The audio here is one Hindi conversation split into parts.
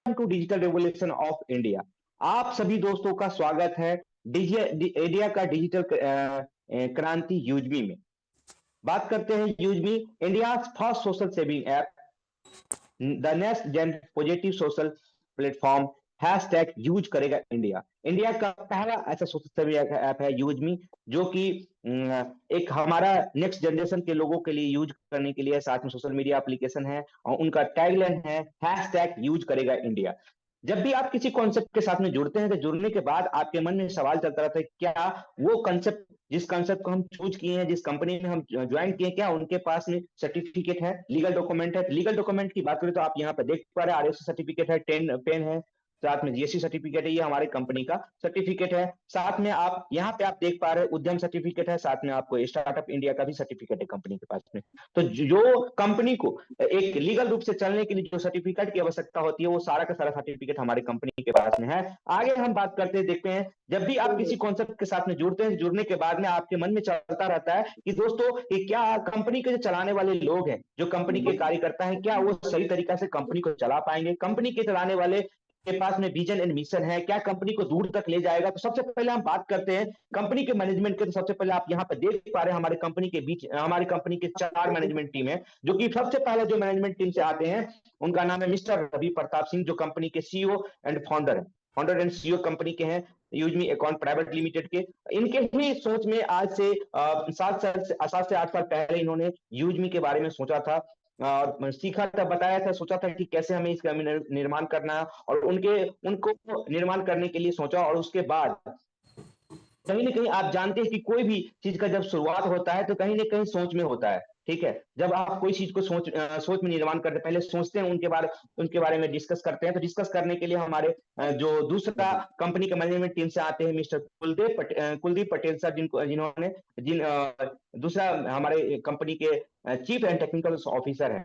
To digital revolution of India. आप सभी दोस्तों का स्वागत है इंडिया का डिजिटल क्रांति यूजमी में। बात करते हैं यूजमी, India first social saving app, the next gen positive social platform, hashtag use करेगा इंडिया। इंडिया का पहला ऐसा सोशल सेविंग ऐप है यूजमी, जो कि एक हमारा नेक्स्ट जनरेशन के लोगों के लिए यूज करने के लिए साथ में सोशल मीडिया एप्लीकेशन है, और उनका टैगलाइन है हैशटैग यूज करेगा इंडिया। जब भी आप किसी कॉन्सेप्ट के साथ में जुड़ते हैं तो जुड़ने के बाद आपके मन में सवाल चलता रहता है, क्या वो कॉन्सेप्ट, जिस कॉन्सेप्ट को हम चूज किए हैं, जिस कंपनी में हम ज्वाइन किए, क्या उनके पास में सर्टिफिकेट है, लीगल डॉक्यूमेंट है। लीगल डॉक्यूमेंट की बात करें तो आप यहाँ पे देख पा रहे हैं, आरएस सर्टिफिकेट है, टेन पेन है, साथ में जीएसटी सर्टिफिकेट है, ये हमारे कंपनी का सर्टिफिकेट है। साथ में आप यहाँ पे आप देख पा रहे हैं उद्यम सर्टिफिकेट है, साथ में आपको स्टार्टअप इंडिया का भी सर्टिफिकेट है कंपनी के पास में। तो जो कंपनी को एक लीगल रूप से चलने के लिए जो सर्टिफिकेट की आवश्यकता होती है, वो सारा का सारा सर्टिफिकेट हमारे कंपनी के पास में है। आगे हम बात करते हैं, देखते हैं, जब भी आप किसी कॉन्सेप्ट के साथ में जुड़ते हैं, जुड़ने के बाद में आपके मन में चलता रहता है कि दोस्तों कि क्या कंपनी के जो चलाने वाले लोग हैं, जो कंपनी के कार्यकर्ता हैं, क्या वो सही तरीका से कंपनी को चला पाएंगे, कंपनी के चलाने वाले के पास में विजन एंड मिशन है, क्या कंपनी को दूर तक ले जाएगा। तो सबसे पहले हम बात करते हैं कंपनी के मैनेजमेंट के। तो सबसे पहले आप यहाँ पे देख पा रहे हैं हमारे कंपनी के बीच, हमारी कंपनी के 4 मैनेजमेंट टीम है, जो कि सबसे पहले जो मैनेजमेंट टीम से आते हैं उनका नाम है मिस्टर रवि प्रताप सिंह, जो कंपनी के सीईओ एंड फाउंडर है, फाउंडर एंड सीईओ कंपनी के हैं, यूजमी अकाउंट प्राइवेट लिमिटेड के। इनके ही सोच में आज से 7 से 8 साल पहले इन्होंने यूजमी के बारे में सोचा था, सीखा था, बताया था, सोचा था कि कैसे हमें इसका निर्माण करना है, और उनको निर्माण करने के लिए सोचा। और उसके बाद कहीं ना कहीं आप जानते हैं कि कोई भी चीज का जब शुरुआत होता है तो कहीं ना कहीं सोच में होता है। ठीक है, जब आप कोई चीज को सोच में निर्माण करते पहले सोचते हैं, उनके बारे में डिस्कस करते हैं। तो डिस्कस करने के लिए हमारे जो दूसरा कंपनी के मैनेजमेंट टीम से आते हैं मिस्टर कुलदीप पटेल सर, जिन्होंने दूसरा हमारे कंपनी के चीफ एंड टेक्निकल ऑफिसर है।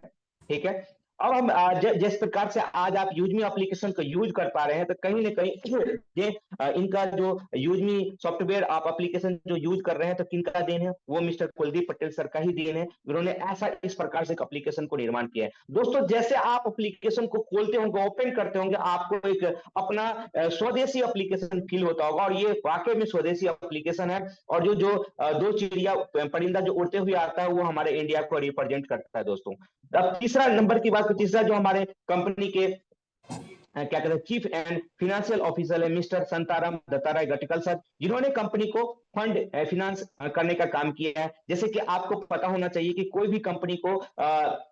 ठीक है, अब हम जिस प्रकार से आज आप यूजमी एप्लीकेशन को यूज कर पा रहे हैं, तो कहीं ना कहीं ये इनका जो यूजमी सॉफ्टवेयर आप एप्लीकेशन जो यूज कर रहे हैं, तो किनका देन है, वो मिस्टर कुलदीप पटेल सर का ही देन है। उन्होंने ऐसा इस प्रकार से एप्लीकेशन को निर्माण किया है। दोस्तों, जैसे आप एप्लीकेशन को खोलते होंगे, ओपन करते होंगे, आपको एक अपना स्वदेशी एप्लीकेशन फील होता होगा, और ये वाकई में स्वदेशी एप्लीकेशन है। और जो जो दो चिड़िया परिंदा जो उड़ते हुए आता है, वो हमारे इंडिया को रिप्रेजेंट करता है दोस्तों। अब तीसरा नंबर की बात, तीसरा जो हमारे कंपनी के क्या कहते हैं चीफ एंड फाइनेंशियल ऑफिसर है मिस्टर संताराम दत्ताराय गटकल सर, जिन्होंने कंपनी को फंड फाइनेंस करने का काम किया है। जैसे कि आपको पता होना चाहिए कि कोई भी कंपनी को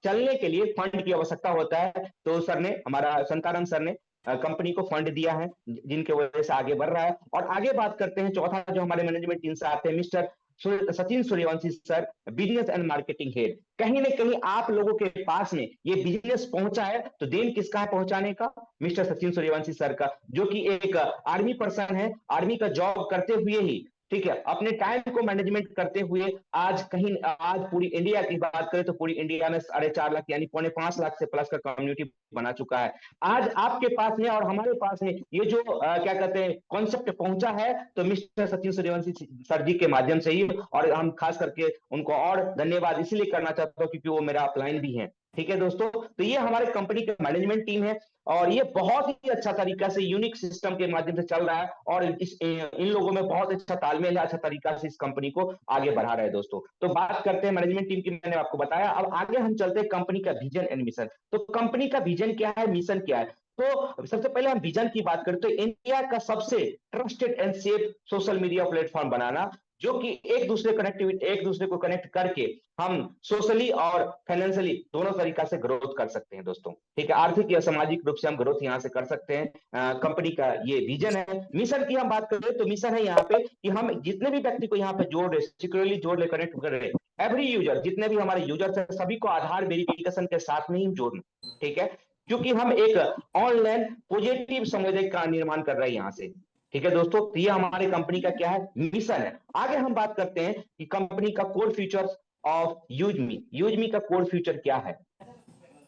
चलने के लिए फंड की आवश्यकता होता है, तो सर ने, हमारा संताराम सर ने कंपनी को फंड दिया है, जिनके वजह से आगे बढ़ रहा है। और आगे बात करते हैं, चौथा जो हमारे मैनेजमेंट टीम से आते हैं mister Sachin Suryavanshi sir, business and marketing head. कहीं ना कहीं आप लोगों के पास में ये बिजनेस पहुंचा है, तो देन किसका है पहुंचाने का? मिस्टर सचिन सूर्यवंशी सर का, जो कि एक आर्मी पर्सन है, आर्मी का जॉब करते हुए ही, ठीक है, अपने टाइम को मैनेजमेंट करते हुए आज पूरी इंडिया की बात करें तो पूरी इंडिया में 4.5 लाख यानी 4.5 लाख से प्लस का कम्युनिटी बना चुका है। आज आपके पास में और हमारे पास में ये जो क्या कहते हैं कॉन्सेप्ट पहुंचा है, तो मिस्टर सचिन सूर्यवंशी सर जी के माध्यम से ही। और हम खास करके उनको और धन्यवाद इसलिए करना चाहता हूं क्योंकि वो मेरा अपलाइन भी है। ठीक है दोस्तों, तो ये हमारे कंपनी का मैनेजमेंट टीम है, और ये बहुत ही अच्छा तरीका से यूनिक सिस्टम के माध्यम से चल रहा है, और इन लोगों में बहुत अच्छा तालमेल है, अच्छा तरीका से इस कंपनी को आगे बढ़ा रहे हैं दोस्तों। तो बात करते हैं मैनेजमेंट टीम की, मैंने आपको बताया। अब आगे हम चलते हैं कंपनी का विजन एंड मिशन। तो कंपनी का विजन क्या है, मिशन क्या है? तो सबसे पहले हम विजन की बात करें तो इंडिया का सबसे trusted and safe social media platform बनाना, जो कि एक दूसरे को कनेक्ट करके हम सोशली और फाइनेंशियली दोनों तरीका से ग्रोथ कर सकते हैं दोस्तों। ठीक है, आर्थिक या सामाजिक रूप से हम ग्रोथ यहां से कर सकते हैं। कंपनी का ये विजन है। मिशन की हम बात करें तो मिशन है यहाँ पे कि हम जितने भी व्यक्ति को यहाँ पे जोड़ रहे, सिक्योरली जोड़ रहे, कनेक्ट कर रहे, एवरी यूजर, जितने भी हमारे यूजर्स हैं, सभी को आधार वेरिफिकेशन के साथ में ही जोड़ना। ठीक है, क्योंकि हम एक ऑनलाइन पॉजिटिव समुदाय का निर्माण कर रहे हैं यहां से। ठीक है दोस्तों, तो ये हमारे कंपनी का क्या है, मिशन है। आगे हम बात करते हैं कि कंपनी का कोर फीचर्स ऑफ यूजमी, यूजमी का कोर फीचर क्या है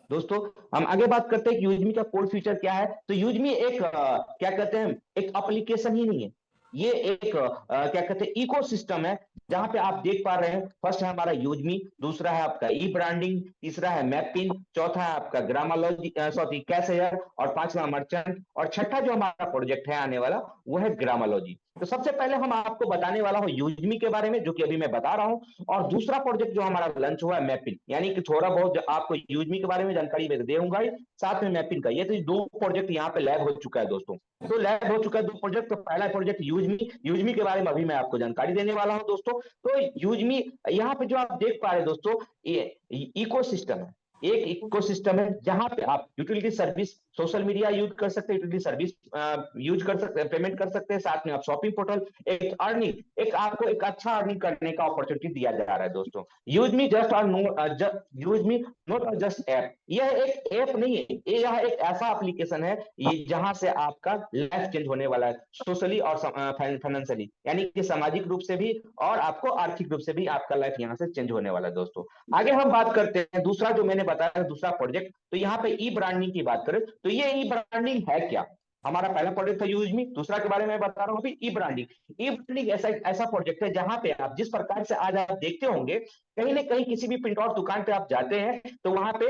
दोस्तों। हम आगे बात करते हैं कि यूजमी का कोर फीचर क्या है। तो यूजमी एक क्या कहते हैं, एक एप्लीकेशन ही नहीं है, ये एक क्या कहते हैं इकोसिस्टम है, जहां पे आप देख पा रहे हैं, फर्स्ट है हमारा यूजमी, दूसरा है आपका ई ब्रांडिंग, तीसरा है मैपिन, चौथा है आपका ग्रामोलॉजी सॉरी कैशेयर, और पांचवा मर्चेंट, और छठा जो हमारा प्रोजेक्ट है आने वाला वो है ग्रामोलॉजी। तो सबसे पहले हम आपको बताने वाला हूँ यूजमी के बारे में, जो कि अभी मैं बता रहा हूँ, और दूसरा प्रोजेक्ट जो हमारा लंच हुआ है मैपिन, यानी कि थोड़ा बहुत आपको यूजमी के बारे में जानकारी मैं दूंगा ही, साथ में मैपिन का। ये तो दो प्रोजेक्ट यहाँ पे लैब हो चुका है दोस्तों। तो लैब हो चुका है दो प्रोजेक्ट। तो पहला प्रोजेक्ट यूजमी के बारे में अभी मैं आपको जानकारी देने वाला हूं दोस्तों। तो यूजमी, यहाँ पे जो आप देख पा रहे हैं दोस्तों, ये इकोसिस्टम है, एक इकोसिस्टम है जहां पे आप utility service, social media use कर सकते हैं, यूटिलिटी सर्विस यूज कर सकते हैं, पेमेंट कर सकते हैं, साथ में आप शॉपिंग पोर्टल, एक अर्निंग, एक आपको एक अच्छा अर्निंग करने का अपॉर्चुनिटी दिया जा रहा है दोस्तों। यूज मी जस्ट और नो, use me not just app, यह एक ऐप नहीं है, यह एक ऐसा एप्लीकेशन है ये जहां से आपका लाइफ चेंज होने वाला है, सोशली और फाइनेंशियली, यानी कि सामाजिक रूप से भी और आपको आर्थिक रूप से भी आपका लाइफ यहाँ से चेंज होने वाला है दोस्तों। आगे हम बात करते हैं दूसरा जो मैंने बताया, दूसरा प्रोजेक्ट। तो यहाँ पे ई ब्रांडिंग की बात करें तो ये ई ब्रांडिंग है क्या? हमारा पहला प्रोजेक्ट था यूजमी, दूसरा के बारे में बता रहा हूँ अभी ई ब्रांडिंग। ई ब्रांडिंग ऐसा ऐसा प्रोजेक्ट है जहां पे आप जिस प्रकार से आज आप देखते होंगे, कहीं ना कहीं किसी भी प्रिंट आउट दुकान पे आप जाते हैं तो वहां पे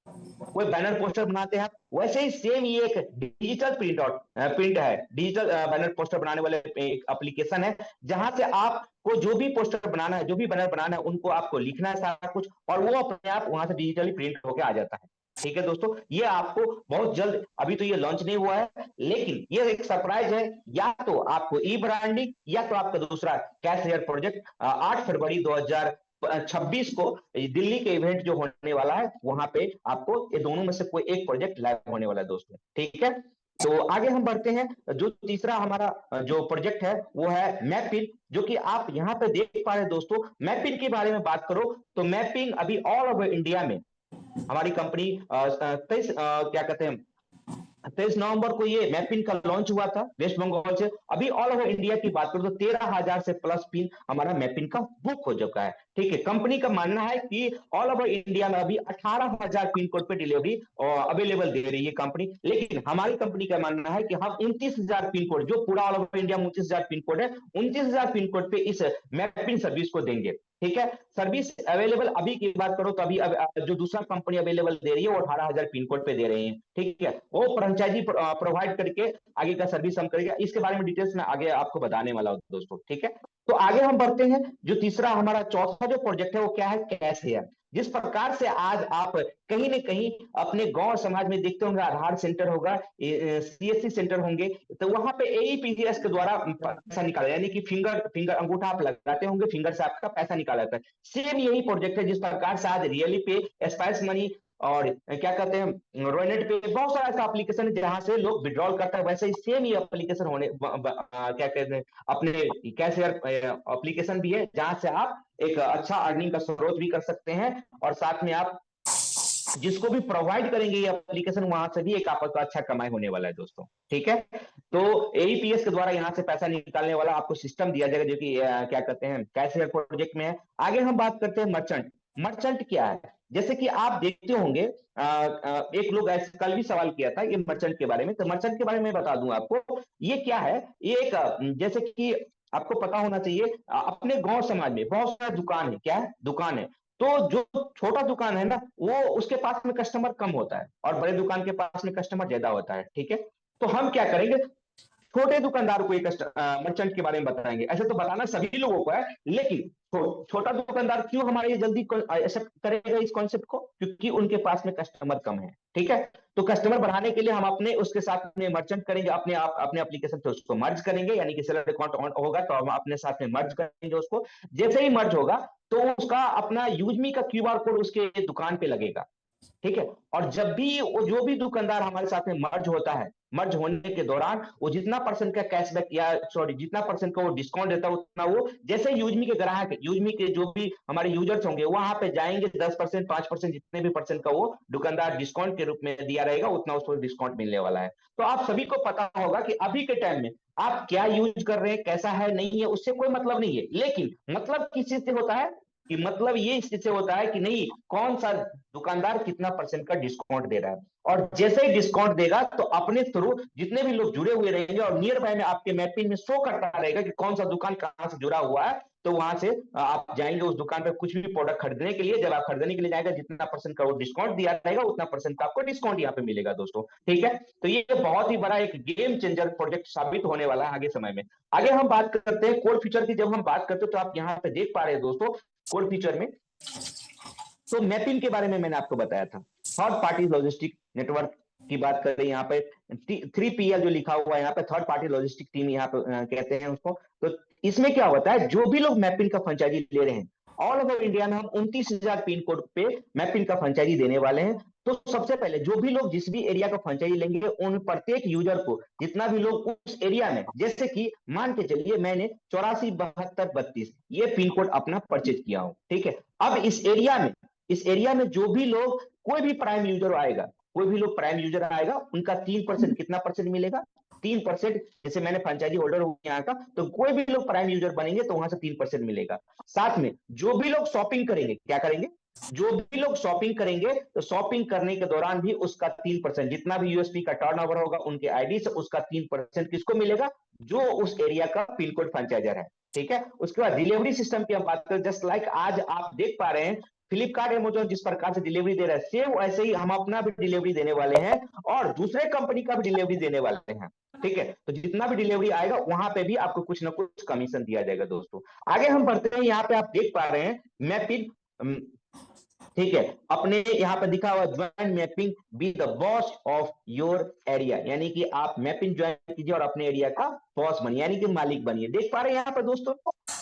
कोई बैनर पोस्टर बनाते हैं, वैसे ही सेम ये एक डिजिटल प्रिंट है, डिजिटल बैनर पोस्टर बनाने वाले एक एप्लीकेशन है, जहां से आपको जो भी पोस्टर बनाना है, जो भी बैनर बनाना है, उनको आपको लिखना है सारा कुछ, और वो अपने आप वहां से डिजिटली प्रिंट होकर आ जाता है। ठीक है दोस्तों, ये आपको बहुत जल्द, अभी तो ये लॉन्च नहीं हुआ है, लेकिन ये एक सरप्राइज है, या तो आपको ई ब्रांडिंग या तो आपका दूसरा कैश हेयर प्रोजेक्ट 8 फरवरी 2026 को दिल्ली के इवेंट जो होने वाला है, वहां पे आपको ये दोनों में से कोई एक प्रोजेक्ट लाइव होने वाला है दोस्तों। ठीक है, तो आगे हम बढ़ते हैं। जो तीसरा हमारा जो प्रोजेक्ट है वो है मैपिंग, जो कि आप यहाँ पे देख पा रहे हैं दोस्तों। मैपिंग के बारे में बात करो तो मैपिंग अभी ऑल ओवर इंडिया में हमारी कंपनी 23 क्या कहते हैं 23 नवंबर को ये मैप पिन का लॉन्च हुआ था वेस्ट बंगाल से। अभी ऑल ओवर इंडिया की बात करूं तो 13,000 से प्लस पिन हमारा मैप पिन का बुक हो चुका है। ठीक है, कंपनी का मानना है कि ऑल ओवर इंडिया में अभी 18,000 पिन कोड पे डिलीवरी अवेलेबल दे रही है कंपनी, लेकिन हमारी कंपनी का मानना है कि हम 29,000 पिन कोड, जो पूरा ऑल ओवर इंडिया में 29,000 पिन कोड है, 29,000 पिन कोड पे इस मैप पिन सर्विस को देंगे। ठीक है, सर्विस अवेलेबल अभी की बात करो तो अभी जो दूसरा कंपनी अवेलेबल दे रही है वो 18,000 पिन कोड पे दे रहे हैं। ठीक है, वो फ्रेंचाइजी प्रोवाइड करके आगे का सर्विस हम करेंगे, इसके बारे में डिटेल्स में आगे आपको बताने वाला हूं दोस्तों। ठीक है, तो आगे हम बढ़ते हैं। जो तीसरा हमारा चौथा जो प्रोजेक्ट है वो क्या है, कैश हेयर। जिस प्रकार से आज आप कहीं ना कहीं अपने गांव समाज में देखते होंगे, आधार सेंटर होगा, सीएससी सेंटर होंगे, तो वहां पे एईपीजीएस के द्वारा पैसा निकाला, यानी कि फिंगर फिंगर अंगूठा आप लगाते होंगे, फिंगर से आपका पैसा निकाला जाता है। सेम यही प्रोजेक्ट है जिस प्रकार से आज रियली पे, स्पाइस मनी और क्या कहते हैं रोनेट पे, बहुत सारा ऐसा एप्लीकेशन है जहां से लोग विड्रॉल करता है, वैसे ही सेम ये एप्लीकेशन क्या कहते हैं अपने कैश एप्लीकेशन भी है, जहां से आप एक अच्छा अर्निंग का स्रोत भी कर सकते हैं, और साथ में आप जिसको भी प्रोवाइड करेंगे ये एप्लीकेशन, वहां से भी एक आपका अच्छा कमाई होने वाला है दोस्तों। ठीक है, तो एईपीएस के द्वारा यहाँ से पैसा निकालने वाला आपको सिस्टम दिया जाएगा, जो कि क्या कहते हैं कैशियर प्रोजेक्ट में है। आगे हम बात करते हैं मर्चेंट। मर्चेंट क्या है? जैसे कि आप देखते होंगे, एक लोग ऐसे कल भी सवाल किया था ये मर्चेंट के बारे में, तो मर्चेंट के बारे में बता दूं आपको, ये क्या है। ये एक जैसे कि आपको पता होना चाहिए, अपने गांव समाज में बहुत सारा दुकान है, क्या है, दुकान है। तो जो छोटा दुकान है ना, वो उसके पास में कस्टमर कम होता है, और बड़े दुकान के पास में कस्टमर ज्यादा होता है। ठीक है, तो हम क्या करेंगे, छोटे दुकानदार को एक मर्चेंट के बारे में बताएंगे। ऐसे तो बताना सभी लोगों को है, लेकिन छोटा दुकानदार क्यों हमारे ये जल्दी एक्सेप्ट करेगा इस कॉन्सेप्ट को, क्योंकि उनके पास में कस्टमर कम है। ठीक है, तो कस्टमर बढ़ाने के लिए हम अपने उसके साथ में मर्चेंट करेंगे, अपने आप अपने एप्लीकेशन पे उसको मर्ज करेंगे, यानी कि सेलर अकाउंट ऑन होगा तो हम अपने साथ में मर्ज करेंगे उसको। जैसे ही मर्ज होगा तो उसका अपना यूजमी का क्यूआर कोड उसके दुकान पे लगेगा। ठीक है, और जब भी वो जो भी दुकानदार हमारे साथ में मर्ज होता है, मर्ज होने के दौरान वो जितना परसेंट का कैशबैक या सॉरी जितना परसेंट का वो डिस्काउंट देता है, उतना वो जैसे यूजमी के ग्राहक, यूजमी के जो भी हमारे यूजर्स होंगे वहां पे जाएंगे, 10%, 5%, जितने भी परसेंट का वो दुकानदार डिस्काउंट के रूप में दिया रहेगा, उतना उसको डिस्काउंट मिलने वाला है। तो आप सभी को पता होगा कि अभी के टाइम में आप क्या यूज कर रहे हैं, कैसा है नहीं है, उससे कोई मतलब नहीं है, लेकिन मतलब किस चीज से होता है, कि मतलब ये इस चीज से होता है कि नहीं, कौन सा दुकानदार कितना परसेंट का डिस्काउंट दे रहा है। और जैसे ही डिस्काउंट देगा तो अपने थ्रू जितने भी लोग जुड़े हुए रहेंगे और नियर बाय में आपके मैपिंग में शो करता रहेगा कि कौन सा दुकान कहां से जुड़ा हुआ है, तो वहां से आप जाएंगे उस दुकान पे कुछ भी प्रोडक्ट खरीदने के लिए। जब आप खरीदने के लिए जाएगा, जितना परसेंट का वो डिस्काउंट दिया रहेगा उतना परसेंट का आपको डिस्काउंट यहाँ पे मिलेगा दोस्तों। ठीक है, तो ये बहुत ही बड़ा एक गेम चेंजर प्रोजेक्ट साबित होने वाला है आगे समय में। आगे हम बात करते हैं कोड फीचर की। जब हम बात करते हैं तो आप यहाँ पे देख पा रहे हैं दोस्तों, कोड फीचर में तो मैपिंग के बारे में मैंने आपको बताया था। थर्ड पार्टी लॉजिस्टिक नेटवर्क की बात करें, यहाँ पे 3PL जो लिखा हुआ है यहाँ पे, थर्ड पार्टी लॉजिस्टिक टीम यहाँ पे कहते हैं उसको। तो इसमें क्या होता है, जो भी लोग मैपिंग का फ्रेंचाइजी ले रहे हैं ऑल ओवर इंडिया में, हम 29,000 पिन कोड पे मैपिंग का फ्रेंचाइजी देने वाले हैं। तो सबसे पहले जो भी लोग जिस भी एरिया का फ्रेंचाइजी लेंगे, उन प्रत्येक यूजर को, जितना भी लोग उस एरिया में, जैसे कि मान के चलिए मैंने 84 72 32 ये पिन कोड अपना परचेज किया हूं, ठीक है। अब इस एरिया में जो भी लोग, कोई भी प्राइम यूजर आएगा, कोई भी लोग प्राइम यूजर आएगा, उनका 3% कितना परसेंट मिलेगा, 3%। जैसे मैंने फ्रेंचाइजी होल्डर हूं यहाँ का, तो कोई भी लोग प्राइम यूजर बनेंगे तो वहां से 3% मिलेगा। साथ में जो भी लोग शॉपिंग करेंगे, क्या करेंगे, जो भी लोग शॉपिंग करेंगे तो शॉपिंग करने के दौरान भी उसका 3%, जितना भी यूएसपी का टर्नओवर होगा उनके आईडी से, उसका 3% किसको मिलेगा, जो उस एरिया का पिन कोड फ्रेंचाइजर है। ठीक है, उसके बाद डिलीवरी सिस्टम की हम बात करें, जस्ट लाइक आज आप देख पा रहे हैं फ्लिपकार्ट अमेजोन जिस प्रकार से डिलीवरी दे रहा है, सेम वैसे ही हम अपना भी डिलीवरी देने वाले हैं और दूसरे कंपनी का भी डिलीवरी देने वाले हैं। ठीक है, तो जितना भी डिलीवरी आएगा वहां पे भी आपको कुछ ना कुछ कमीशन दिया जाएगा दोस्तों। आगे हम बढ़ते हैं, यहाँ पे आप देख पा रहे हैं मैपिंग, ठीक है, अपने यहाँ पे दिखा हुआ join mapping be the boss of your area, यानी कि आप मैपिंग ज्वाइन कीजिए और अपने एरिया का बॉस बनिए, यानी कि मालिक बनिए। देख पा रहे हैं यहाँ पे दोस्तों,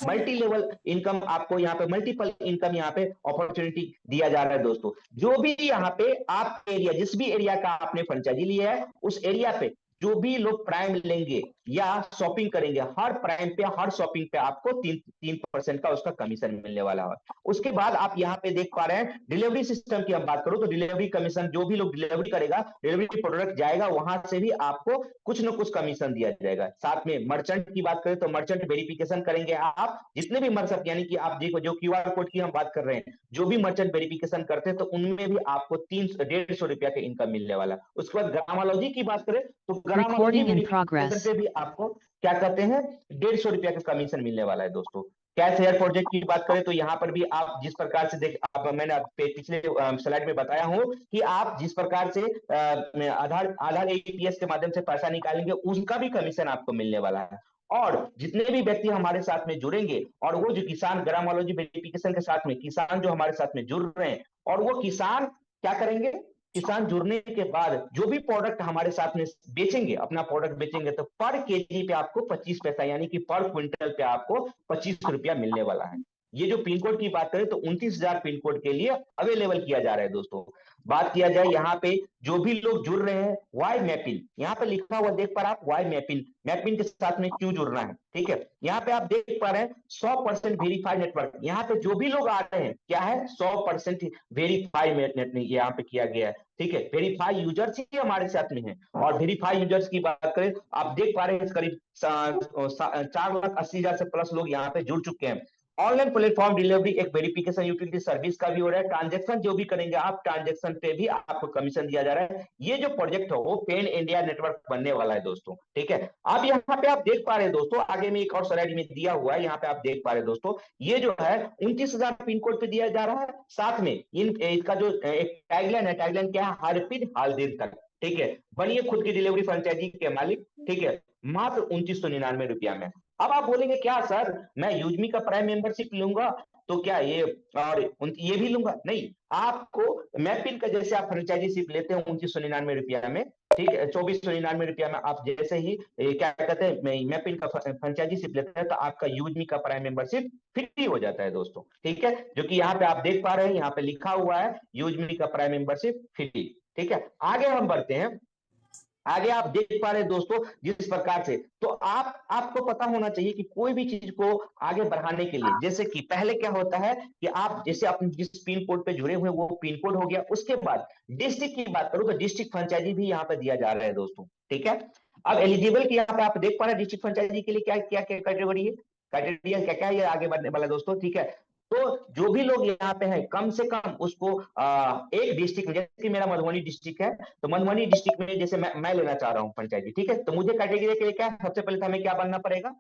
मल्टी लेवल इनकम, आपको यहाँ पे मल्टीपल इनकम यहाँ पे अपॉर्चुनिटी दिया जा रहा है दोस्तों। जो भी यहाँ पे आप एरिया, जिस भी एरिया का आपने फ्रेंचाइजी लिया है, उस एरिया पे जो भी लोग प्राइम लेंगे या शॉपिंग करेंगे, हर प्राइम पे, हर शॉपिंग पे आपको 3% का उसका कमीशन मिलने वाला है। उसके बाद आप यहाँ पे देख पा रहे हैं डिलीवरी सिस्टम की हम बात करूं तो डिलीवरी कमीशन, जो भी लोग डिलीवरी करेगा, डिलीवरी प्रोडक्ट जाएगा, वहां से भी आपको कुछ ना कुछ कमीशन दिया जाएगा। साथ में मर्चेंट की बात करें तो मर्चेंट वेरिफिकेशन करेंगे आप, जितने भी मर्चेंट, यानी कि आप देखो जो क्यूआर कोड की हम बात कर रहे हैं, जो भी मर्चेंट वेरिफिकेशन करते हैं तो उनमें भी आपको 150 रुपया का इनकम मिलने वाला। उसके बाद ग्रामोलॉजी की बात करें तो ग्रामोलॉजी वेरिफिकेशन पे भी आपको क्या कहते हैं, 150 रुपया का कमीशन मिलने वाला है दोस्तों। कैश हेयर प्रोजेक्ट की बात करें तो यहाँ पर भी आप जिस प्रकार से देख, आप मैंने पिछले स्लाइड में बताया हूं कि आप जिस प्रकार से आधार आधार एटीएस के माध्यम से पैसा निकालेंगे, उसका भी कमीशन आपको मिलने वाला है। और जितने भी व्यक्ति हमारे साथ में जुड़ेंगे और वो जो किसान ग्रामोलॉजी वेरिफिकेशन के साथ में किसान जो हमारे साथ में जुड़ रहे हैं, और वो किसान क्या करेंगे, किसान जुड़ने के बाद जो भी प्रोडक्ट हमारे साथ में बेचेंगे, अपना प्रोडक्ट बेचेंगे, तो पर केजी पे आपको 25 पैसा, यानी कि पर क्विंटल पे आपको 25 रुपया मिलने वाला है। ये जो पिन कोड की बात करें तो 29,000 पिन कोड के लिए अवेलेबल किया जा रहा है दोस्तों। बात किया जाए यहाँ पे जो भी लोग जुड़ रहे हैं, वाई मैपिंग यहाँ पे लिखा हुआ देख पा रहे हैं आप, वाई मैपिंग, मैपिंग के साथ में क्यों जुड़ना है। ठीक है, यहाँ पे आप देख पा रहे हैं 100% वेरीफाइड नेटवर्क, यहाँ पे जो भी लोग आ रहे हैं क्या है, 100% वेरीफाइड यहाँ पे किया गया है। ठीक है, वेरीफाई यूजर्स ही हमारे साथ में है। और वेरीफाई यूजर्स की बात करें, आप देख पा रहे हैं करीब 4,80,000 से प्लस लोग यहाँ पे जुड़ चुके हैं। ऑनलाइन प्लेटफॉर्म डिलीवरी एक वेरिफिकेशन यूटिलिटी सर्विस का भी हो रहा है। ट्रांजेक्शन जो भी करेंगे आप, ट्रांजेक्शन पे भी आपको कमीशन दिया जा रहा है। ये जो प्रोजेक्ट है वो पेन इंडिया नेटवर्क बनने वाला है दोस्तों। ठीक है, अब यहाँ पे आप देख पा रहे हैं दोस्तों, आगे में एक और स्लाइड में दिया हुआ है, यहाँ पे आप देख पा रहे हैं दोस्तों, ये जो है 29,000 पिन कोड पे दिया जा रहा है। साथ में इसका जो एक टैगलाइन है, टैगलाइन क्या है, हर पिन हर दिन तक। ठीक है, बनिए खुद की डिलीवरी फ्रेंचाइजी के मालिक। ठीक है, मात्र 2999 रुपया में। अब आप बोलेंगे क्या सर, मैं यूजमी का प्राइम मेंबरशिप लूंगा तो क्या ये और ये भी लूंगा? नहीं, आपको मैपिन का जैसे आप फ्रेंचाइजीशिप लेते हैं 2999 रुपया में, ठीक है, 2499 रुपया में आप जैसे ही क्या कहते हैं मैपिन का फ्रेंचाइजीशिप लेते हैं तो आपका यूजमी का प्राइम मेंबरशिप फ्री हो जाता है दोस्तों। ठीक है, जो कि यहाँ पे आप देख पा रहे हैं, यहाँ पे लिखा हुआ है यूजमी का प्राइम मेंबरशिप फ्री। ठीक है, आगे हम बढ़ते हैं। आगे आप देख पा रहे हैं दोस्तों जिस प्रकार से, तो आपको पता होना चाहिए कि कोई भी चीज को आगे बढ़ाने के लिए, जैसे कि पहले क्या होता है कि आप जैसे अपने जिस पिन कोड पे जुड़े हुए वो पिन कोड हो गया, उसके बाद डिस्ट्रिक्ट की बात करूं तो डिस्ट्रिक्ट फ्रेंचाइजी भी यहाँ पे दिया जा रहा है दोस्तों। ठीक है, अब एलिजिबल की यहाँ पे आप देख पा रहे हैं डिस्ट्रिक्ट फ्रेंचाइजी के लिए क्या क्या कैटेगरी है, क्राइटेरिया क्या क्या है, ये आगे बढ़ने वाला है दोस्तों। ठीक है, तो जो भी लोग यहाँ पे हैं कम से कम उसको एक डिस्ट्रिक्ट में, जैसे कि मेरा मधुबनी डिस्ट्रिक्ट है, तो मधुबनी डिस्ट्रिक्ट में जैसे मैं लेना चाह रहा हूँ फ्रेंचाइजी, ठीक है, तो मुझे कैटेगरी के लिए क्या सबसे पहले तो हमें क्या बनना पड़ेगा,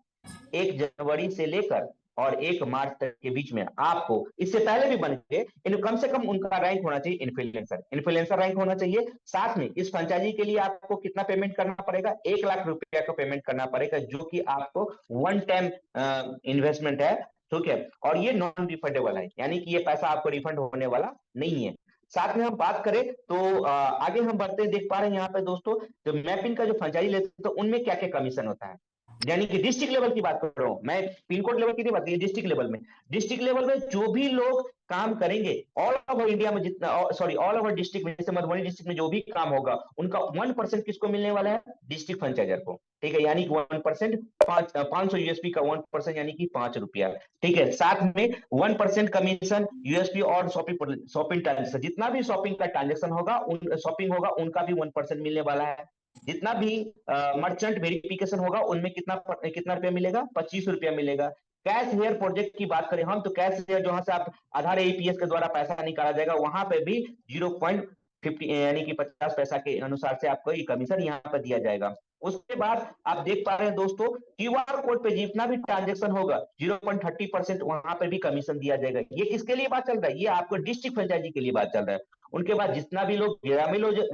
1 जनवरी से लेकर और 1 मार्च तक के बीच में आपको, इससे पहले भी बन के इन कम से कम उनका रैंक होना चाहिए इन्फ्लुएंसर, इन्फ्लुएंसर रैंक होना चाहिए। साथ में इस फ्रेंचाइजी के लिए आपको कितना पेमेंट करना पड़ेगा, 1 लाख रुपया का पेमेंट करना पड़ेगा, जो कि आपको वन टाइम इन्वेस्टमेंट है, ठीक है, और ये नॉन रिफंडेबल है, यानी कि ये पैसा आपको रिफंड होने वाला नहीं है। साथ में हम बात करें तो आगे हम बढ़ते हैं, देख पा रहे हैं यहाँ पे दोस्तों, जो मैपिंग का जो फ्रेंचाइजी लेते हैं तो उनमें क्या क्या कमीशन होता है, यानी कि डिस्ट्रिक्ट लेवल की बात कर रहा हूं मैं, पिन कोड लेवल की नहीं बात, डिस्ट्रिक्ट लेवल में, डिस्ट्रिक्ट लेवल में जो भी लोग काम करेंगे ऑल ओवर इंडिया में, जितना सॉरी ऑल ओवर डिस्ट्रिक्ट में, जैसे मधुबनी डिस्ट्रिक्ट में जो भी काम होगा उनका 1% किसको मिलने वाला है, डिस्ट्रिक्ट फ्रेंचाइजर को, ठीक है, यानी कि 1%, 500 यूएसपी का 1% यानी कि ₹5, ठीक है। साथ में 1% कमीशन यूएसपी और शॉपिंग शॉपिंग ट्रांजेक्शन, जितना भी शॉपिंग का ट्रांजेक्शन होगा, उन शॉपिंग होगा उनका भी 1% मिलने वाला है। जितना भी मर्चेंट वेरिफिकेशन होगा उनमें कितना कितना रुपया मिलेगा, ₹25 मिलेगा। कैश हेयर प्रोजेक्ट की बात करें हम, तो कैश हेयर जहां से आप आधार एपीएस के द्वारा पैसा निकाला जाएगा, वहां पे भी 0.50 यानी कि 50 पैसा के अनुसार से आपको ये कमीशन यहाँ पर दिया जाएगा। उसके बाद आप देख पा रहे हैं दोस्तों, क्यूआर कोड पे जितना भी ट्रांजेक्शन होगा 0.30% वहां पे भी कमीशन दिया जाएगा। ये किसके लिए बात चल रहा है, ये आपको डिस्ट्रिक्ट फ्रेंचाइजी के लिए बात चल रहा है। उनके बाद जितना भी लोग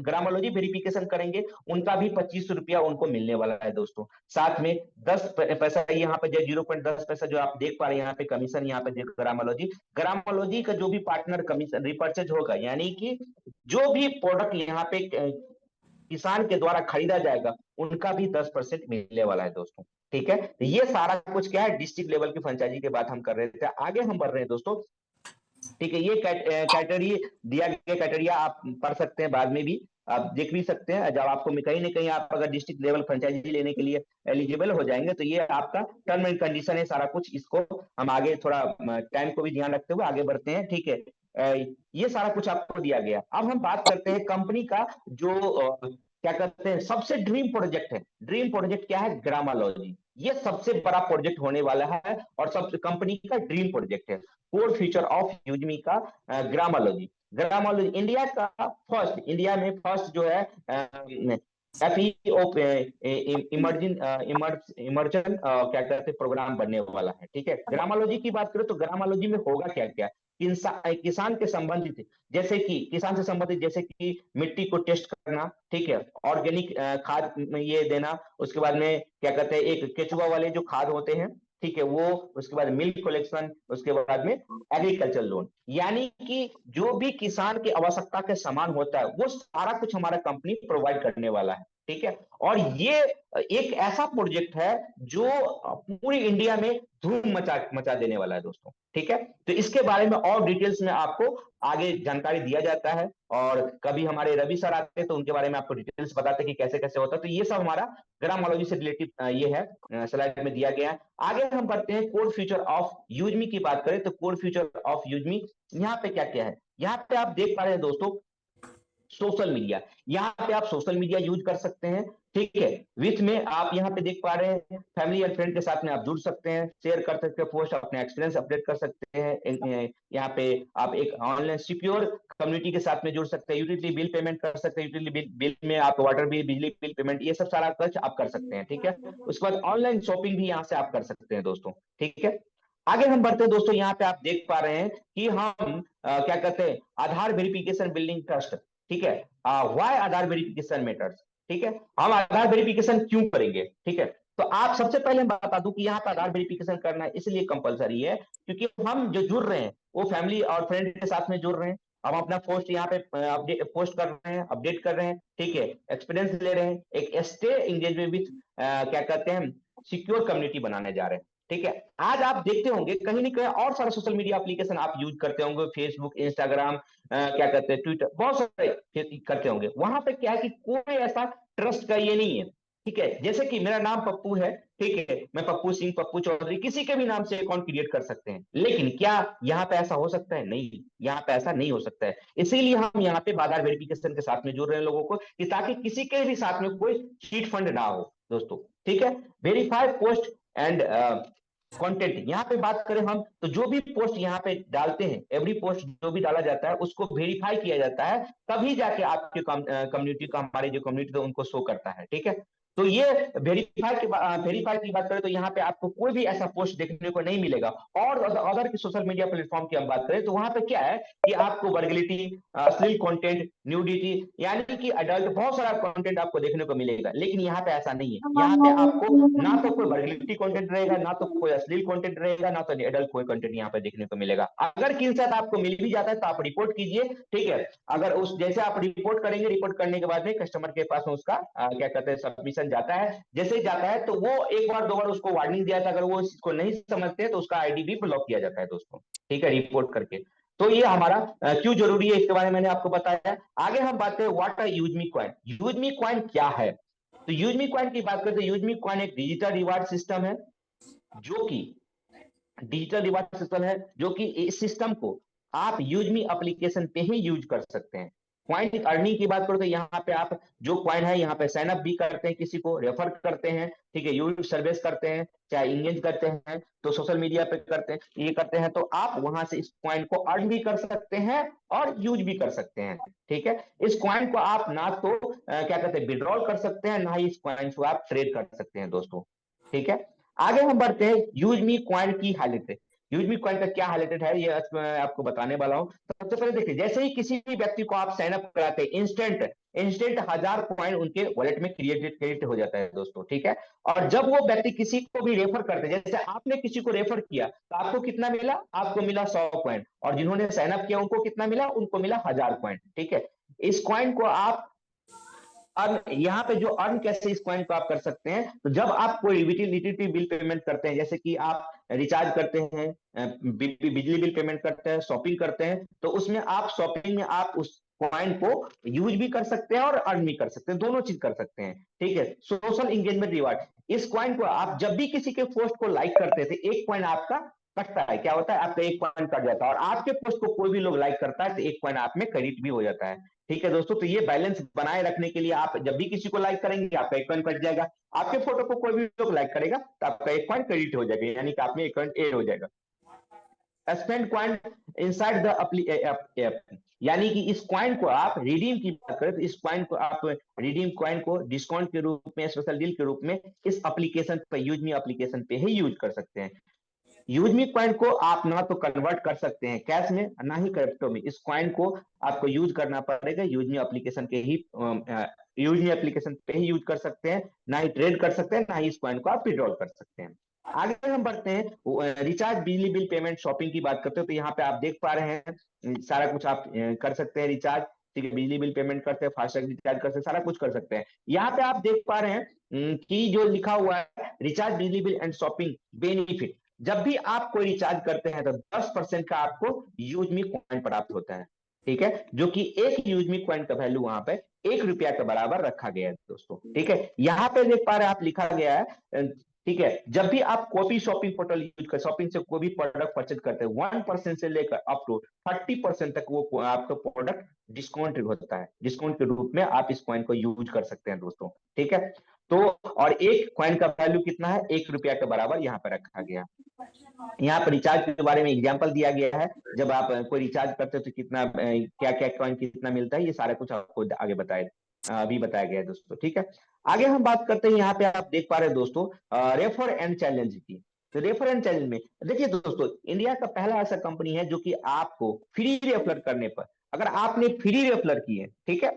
ग्रामोलॉजी वेरिफिकेशन करेंगे उनका भी ₹25 उनको मिलने वाला है दोस्तों। साथ में 10 पैसा यहाँ पे जो 0.10 पैसा जो आप देख पा रहे हैं यहाँ पे कमीशन, यहाँ पे ग्रामोलॉजी, ग्रामोलॉजी का जो भी पार्टनर कमीशन रिपर्चेज होगा, यानी कि जो भी प्रोडक्ट यहाँ पे किसान के द्वारा खरीदा जाएगा उनका भी 10% मिलने वाला है दोस्तों, ठीक है। तो ये सारा कुछ क्या है, डिस्ट्रिक्ट लेवल की फ्रेंचाइजी की बात हम कर रहे थे। आगे हम बढ़ रहे हैं दोस्तों, ठीक है, ये कैटेगरी दिया गया, कैटेरिया आप पढ़ सकते हैं, बाद में भी आप देख भी सकते हैं, जब आपको कहीं ना कहीं आप अगर डिस्ट्रिक्ट लेवल फ्रेंचाइजी लेने के लिए एलिजिबल हो जाएंगे तो ये आपका टर्म एंड कंडीशन है सारा कुछ। इसको हम आगे थोड़ा टाइम को भी ध्यान रखते हुए आगे बढ़ते हैं, ठीक है। ये सारा कुछ आपको दिया गया। अब हम बात करते हैं कंपनी का जो क्या कहते हैं सबसे ड्रीम प्रोजेक्ट है। ड्रीम प्रोजेक्ट क्या है, ग्रामोलॉजी, ये सबसे बड़ा प्रोजेक्ट होने वाला है और सब कंपनी का ड्रीम प्रोजेक्ट है। कोर फीचर ऑफ यूजमी का ग्रामोलॉजी, ग्रामोलॉजी इंडिया का फर्स्ट, इंडिया में फर्स्ट जो है इमर्जन क्या कहते हैं प्रोग्राम बनने वाला है, ठीक है। ग्रामोलॉजी की बात करें तो ग्रामोलॉजी में होगा क्या क्या, किसान के संबंधित, जैसे कि किसान से संबंधित जैसे कि मिट्टी को टेस्ट करना, ठीक है, ऑर्गेनिक खाद में ये देना, उसके बाद में क्या कहते हैं एक केचुआ वाले जो खाद होते हैं, ठीक है, वो, उसके बाद मिल्क कलेक्शन, उसके बाद में एग्रीकल्चर लोन, यानी कि जो भी किसान की आवश्यकता के सामान होता है वो सारा कुछ हमारा कंपनी प्रोवाइड करने वाला है, ठीक है। और ये एक ऐसा प्रोजेक्ट है जो पूरी इंडिया में धूम मचा मचा देने वाला है दोस्तों, ठीक है। तो इसके बारे में और डिटेल्स में आपको आगे जानकारी दिया जाता है, और कभी हमारे रवि सर आते हैं तो उनके बारे में आपको डिटेल्स बताते हैं कि कैसे कैसे होता है। तो ये सब हमारा ग्रामोलॉजी से रिलेटेड ये है, स्लाइड में दिया गया है। आगे हम बढ़ते हैं कोर फ्यूचर ऑफ यूजमी की बात करें तो कोर फ्यूचर ऑफ यूजमी यहाँ पे क्या क्या है, यहाँ पे आप देख पा रहे हैं दोस्तों, सोशल मीडिया, यहाँ पे आप सोशल मीडिया यूज कर सकते हैं, ठीक है। विथ में आप यहाँ पे देख पा रहे हैं फैमिली एंड फ्रेंड के साथ में आप जुड़ सकते हैं, शेयर कर सकते हैं पोस्ट, अपने एक्सपीरियंस अपडेट कर सकते हैं। यहाँ पे आप एक ऑनलाइन सिक्योर कम्युनिटी के साथ में जुड़ सकते हैं, यूटिलिटी बिल पेमेंट कर सकते हैं, यूटिलिटी बिल में आप वाटर बिल, बिजली बिल पेमेंट, ये सब सारा कुछ आप कर सकते हैं, ठीक है। उसके बाद ऑनलाइन शॉपिंग भी यहाँ से आप कर सकते हैं दोस्तों, ठीक है। आगे हम बढ़ते हैं दोस्तों, यहाँ पे आप देख पा रहे हैं कि हम क्या कहते हैं आधार वेरिफिकेशन बिल्डिंग ट्रस्ट, ठीक है, व्हाई आधार वेरिफिकेशन मैटर्स, ठीक है, हम आधार वेरिफिकेशन क्यों करेंगे, ठीक है। तो आप सबसे पहले मैं बता दूं कि यहाँ पर आधार वेरिफिकेशन करना इसलिए कंपलसरी है क्योंकि हम जो जुड़ रहे हैं वो फैमिली और फ्रेंड के साथ में जुड़ रहे हैं, हम अपना पोस्ट यहाँ पे अपडेट पोस्ट कर रहे हैं, अपडेट कर रहे हैं, ठीक है, एक्सपीरियंस ले रहे हैं, एक स्टे एंगेजमेंट विथ क्या कहते हैं सिक्योर कम्युनिटी बनाने जा रहे हैं, ठीक है। आज आप देखते होंगे कहीं ना कहीं और सारे सोशल मीडिया एप्लीकेशन आप यूज करते होंगे, फेसबुक, इंस्टाग्राम, क्या कहते हैं ट्विटर, बहुत सारे करते होंगे, वहां पे क्या है कि कोई ऐसा ट्रस्ट का ये नहीं है, ठीक है। जैसे कि मेरा नाम पप्पू है, ठीक है, मैं पप्पू सिंह, पप्पू चौधरी, किसी के भी नाम से अकाउंट क्रिएट कर सकते हैं, लेकिन क्या यहाँ पे ऐसा हो सकता है, नहीं, यहाँ पे ऐसा नहीं हो सकता है। इसीलिए हम यहाँ पे आधार वेरिफिकेशन के साथ में जुड़ रहे हैं लोगों को, कि ताकि किसी के भी साथ में कोई चीट फंड ना हो दोस्तों, ठीक है। वेरीफाई पोस्ट एंड कंटेंट यहाँ पे बात करें हम, तो जो भी पोस्ट यहाँ पे डालते हैं, एवरी पोस्ट जो भी डाला जाता है उसको वेरीफाई किया जाता है, तभी जाके आपके कम्युनिटी का, हमारे जो कम्युनिटी है उनको शो करता है। ठीक है, तो ये वेरीफाई की बात करें तो यहाँ पे आपको कोई भी ऐसा पोस्ट देखने को नहीं मिलेगा। और अदर की सोशल मीडिया प्लेटफॉर्म की हम बात करें तो वहां पे क्या है कि आपको वर्गलिटी, अश्लील कंटेंट, न्यूडिटी, यानी कि अडल्ट, बहुत सारा कंटेंट आपको देखने को मिलेगा। लेकिन यहाँ पे ऐसा नहीं है, यहाँ पे आपको ना तो कोई वर्गलिटी कंटेंट रहेगा, ना तो कोई अश्लील कंटेंट रहेगा, ना तो एडल्ट कोई कंटेंट यहाँ पे देखने को मिलेगा। अगर किसी साथ आपको मिल भी जाता है तो आप रिपोर्ट कीजिए। ठीक है, अगर उस जैसे आप रिपोर्ट करेंगे, रिपोर्ट करने के बाद में कस्टमर के पास में उसका क्या कहते हैं सबमिशन जाता है। जैसे ही जाता है तो वो एक बार दो बार उसको वार्निंग दिया था, अगर वो इसको नहीं समझते तो उसका आईडी भी ब्लॉक किया जाता है दोस्तों। ठीक है, रिपोर्ट करके। तो ये हमारा क्यों जरूरी है इसके बारे में मैंने आपको बताया। आगे हम बात करें व्हाट आर यूजमी कॉइन। यूजमी कॉइन क्या है, तो यूजमी कॉइन की बात करें तो यूजमी कॉइन एक डिजिटल रिवार्ड सिस्टम है, जो कि डिजिटल रिवार्ड सिस्टम है, जो कि इस सिस्टम को आप यूजमी एप्लीकेशन पे ही यूज कर सकते हैं। क्वाइन अर्निंग की बात करो तो यहाँ पे आप जो क्वाइन है यहाँ पे साइन अप भी करते हैं, किसी को रेफर करते हैं, ठीक है, यूट्यूब सर्विस करते हैं, चाहे इंगेज करते हैं, तो सोशल मीडिया पे करते हैं, ये करते हैं, तो आप वहां से इस क्वाइन को अर्न भी कर सकते हैं और यूज भी कर सकते हैं। ठीक है, इस क्वाइन को आप ना तो क्या कहते हैं विड्रॉल कर सकते हैं, ना ही इस क्वाइन को आप ट्रेड कर सकते हैं दोस्तों। ठीक है, आगे हम बढ़ते हैं यूज मी क्वाइन की हाइलाइट। यूज मी क्वाइन का क्या हाइलाइटेड है ये मैं आपको बताने वाला हूं। सबसे पहले देखिए, जैसे ही किसी भी व्यक्ति को आप साइन अप कराते हैं, इंस्टेंट इंस्टेंट 1000 कॉइन उनके वॉलेट में क्रिएट हो जाता है दोस्तों। ठीक है, और जब वो व्यक्ति किसी को भी रेफर करते हैं, जैसे आपने किसी को रेफर किया तो आपको कितना मिला, आपको मिला 100 कॉइन, और जिन्होंने साइन अप किया उनको कितना मिला, उनको मिला 1000 कॉइन। ठीक है, इस कॉइन को आप अर्न, यहाँ पे जो अर्न कैसे इस कॉइन को आप कर सकते हैं, तो जब आप कोई यूटिलिटी बिल पेमेंट करते हैं, जैसे कि आप रिचार्ज करते हैं, बिजली बिल पेमेंट करते हैं, शॉपिंग करते हैं, तो उसमें आप शॉपिंग में आप उस कॉइन को यूज भी कर सकते हैं और अर्न भी कर सकते हैं, दोनों चीज कर सकते हैं। ठीक है, सोशल इंगेजमेंट रिवार्ड, इस कॉइन को आप जब भी किसी के पोस्ट को लाइक करते थे, एक कॉइन आपका कटता है, क्या होता है, आपका एक कॉइन कट जाता है, और आपके पोस्ट को कोई भी लोग लाइक करता है तो एक कॉइन आप में क्रेडिट भी हो जाता है। ठीक है दोस्तों, तो ये बैलेंस बनाए रखने के लिए आप जब भी किसी को लाइक करेंगे आपका एक पॉइंट कट जाएगा, आपके फोटो को कोई भी लोग लाइक करेगा तो आपका एक पॉइंट क्रेडिट हो जाएगा, यानी कि आप में एक पॉइंट एड हो जाएगा। Spend coin inside the app, यानी कि इस क्वाइन को आप रिडीम की बात करें तो इस क्वाइन को आप रिडीम क्वाइन को डिस्काउंट के रूप में, स्पेशल डील के रूप में इस एप्लीकेशन पे, यूजमी एप्लीकेशन पे ही यूज कर सकते हैं। यूजमी क्वाइन को आप ना तो कन्वर्ट कर सकते हैं कैश में, ना ही क्रिप्टो में, इस क्वाइन को आपको यूज करना पड़ेगा यूजमी एप्लीकेशन के ही, यूजमी एप्लीकेशन पे ही यूज कर सकते हैं, ना ही ट्रेड कर सकते हैं, ना ही इस क्वाइन को आप विड्रॉल कर सकते हैं। आगे हम बढ़ते हैं रिचार्ज, बिजली बिल पेमेंट, शॉपिंग की बात करते हो तो यहाँ पे आप देख पा रहे हैं सारा कुछ आप कर सकते हैं रिचार्ज। ठीक है, बिजली बिल पेमेंट करते हैं, फास्टैग रिचार्ज करते हैं, सारा कुछ कर सकते हैं। यहाँ पे आप देख पा रहे हैं कि जो लिखा हुआ है रिचार्ज, बिजली बिल एंड शॉपिंग बेनिफिट, जब भी आप कोई रिचार्ज करते हैं तो 10% का आपको यूजमी कॉइन प्राप्त होता है। ठीक है, जो कि एक यूजमी कॉइन का वैल्यू वहां पे 1 रुपया के बराबर रखा गया है दोस्तों। ठीक है, यहाँ पे देख पा रहे हैं आप, लिखा गया है, ठीक है, जब भी आप कोई भी शॉपिंग पोर्टल यूज कर, शॉपिंग से कोई भी प्रोडक्ट परचेज करते हैं, 1% से लेकर अप टू 30% तक वो आपका प्रोडक्ट डिस्काउंट होता है, डिस्काउंट के रूप में आप इस कॉइन को यूज कर सकते हैं दोस्तों। ठीक है, तो और एक कॉइन का वैल्यू कितना है, 1 रुपया के बराबर यहाँ पर रखा गया। यहाँ पर रिचार्ज के बारे में एग्जांपल दिया गया है, जब आप कोई रिचार्ज करते हो तो कितना क्या क्या कॉइन कितना मिलता है, ये सारा कुछ आपको आगे अभी बताया गया है दोस्तों। ठीक है, आगे हम बात करते हैं, यहाँ पे आप देख पा रहे हैं दोस्तों रेफर एंड चैलेंज की। तो रेफर एंड चैलेंज में देखिए दोस्तों, इंडिया का पहला ऐसा कंपनी है जो कि आपको फ्री रेफर करने पर, अगर आपने फ्री रेफर किए, ठीक है,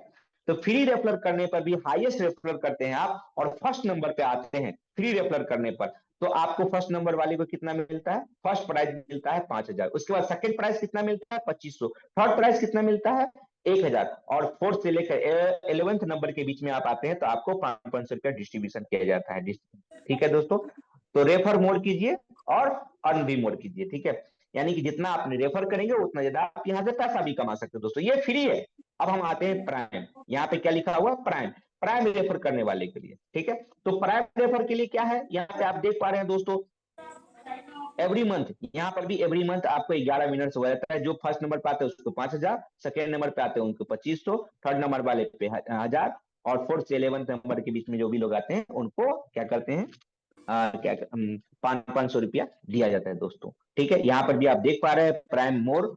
तो फ्री रेफर करने पर भी हाईएस्ट रेफर करते हैं आप और फर्स्ट नंबर पे आते हैं फ्री रेफर करने पर, तो आपको फर्स्ट नंबर वाले को कितना मिलता है, फर्स्ट प्राइज मिलता है 5000, उसके बाद सेकंड प्राइज कितना मिलता है 2500, थर्ड प्राइज कितना मिलता है 1000, और फोर्थ से लेकर 11th नंबर के बीच में आप आते हैं तो आपको 500 रुपया डिस्ट्रीब्यूशन किया जाता है। ठीक है दोस्तों, तो रेफर मोड कीजिए और अर्न भी मोड कीजिए। ठीक है, यानी कि जितना आप रेफर करेंगे उतना ज्यादा आप यहाँ से पैसा भी कमा सकते हैं दोस्तों, ये फ्री है। अब हम आते हैं प्राइम, यहाँ पे क्या लिखा हुआ, प्राइम, प्राइम रेफर करने वाले के लिए। ठीक है, तो प्राइम रेफर के लिए क्या है, यहाँ पे आप देख पा रहे हैं दोस्तों, एवरी मंथ, यहाँ पर भी एवरी मंथ आपको 11 मिनट हो जाता है, जो फर्स्ट नंबर पे आते हैं उसको 5000, सेकेंड नंबर पे आते हैं उनको 2500, थर्ड नंबर वाले पे 1000, और फोर्थ से 11th नंबर के बीच में जो भी लोग आते हैं उनको क्या करते हैं, क्या 500 रुपया दिया जाता है दोस्तों। ठीक है, यहाँ पर भी आप देख पा रहे हैं प्राइम मोर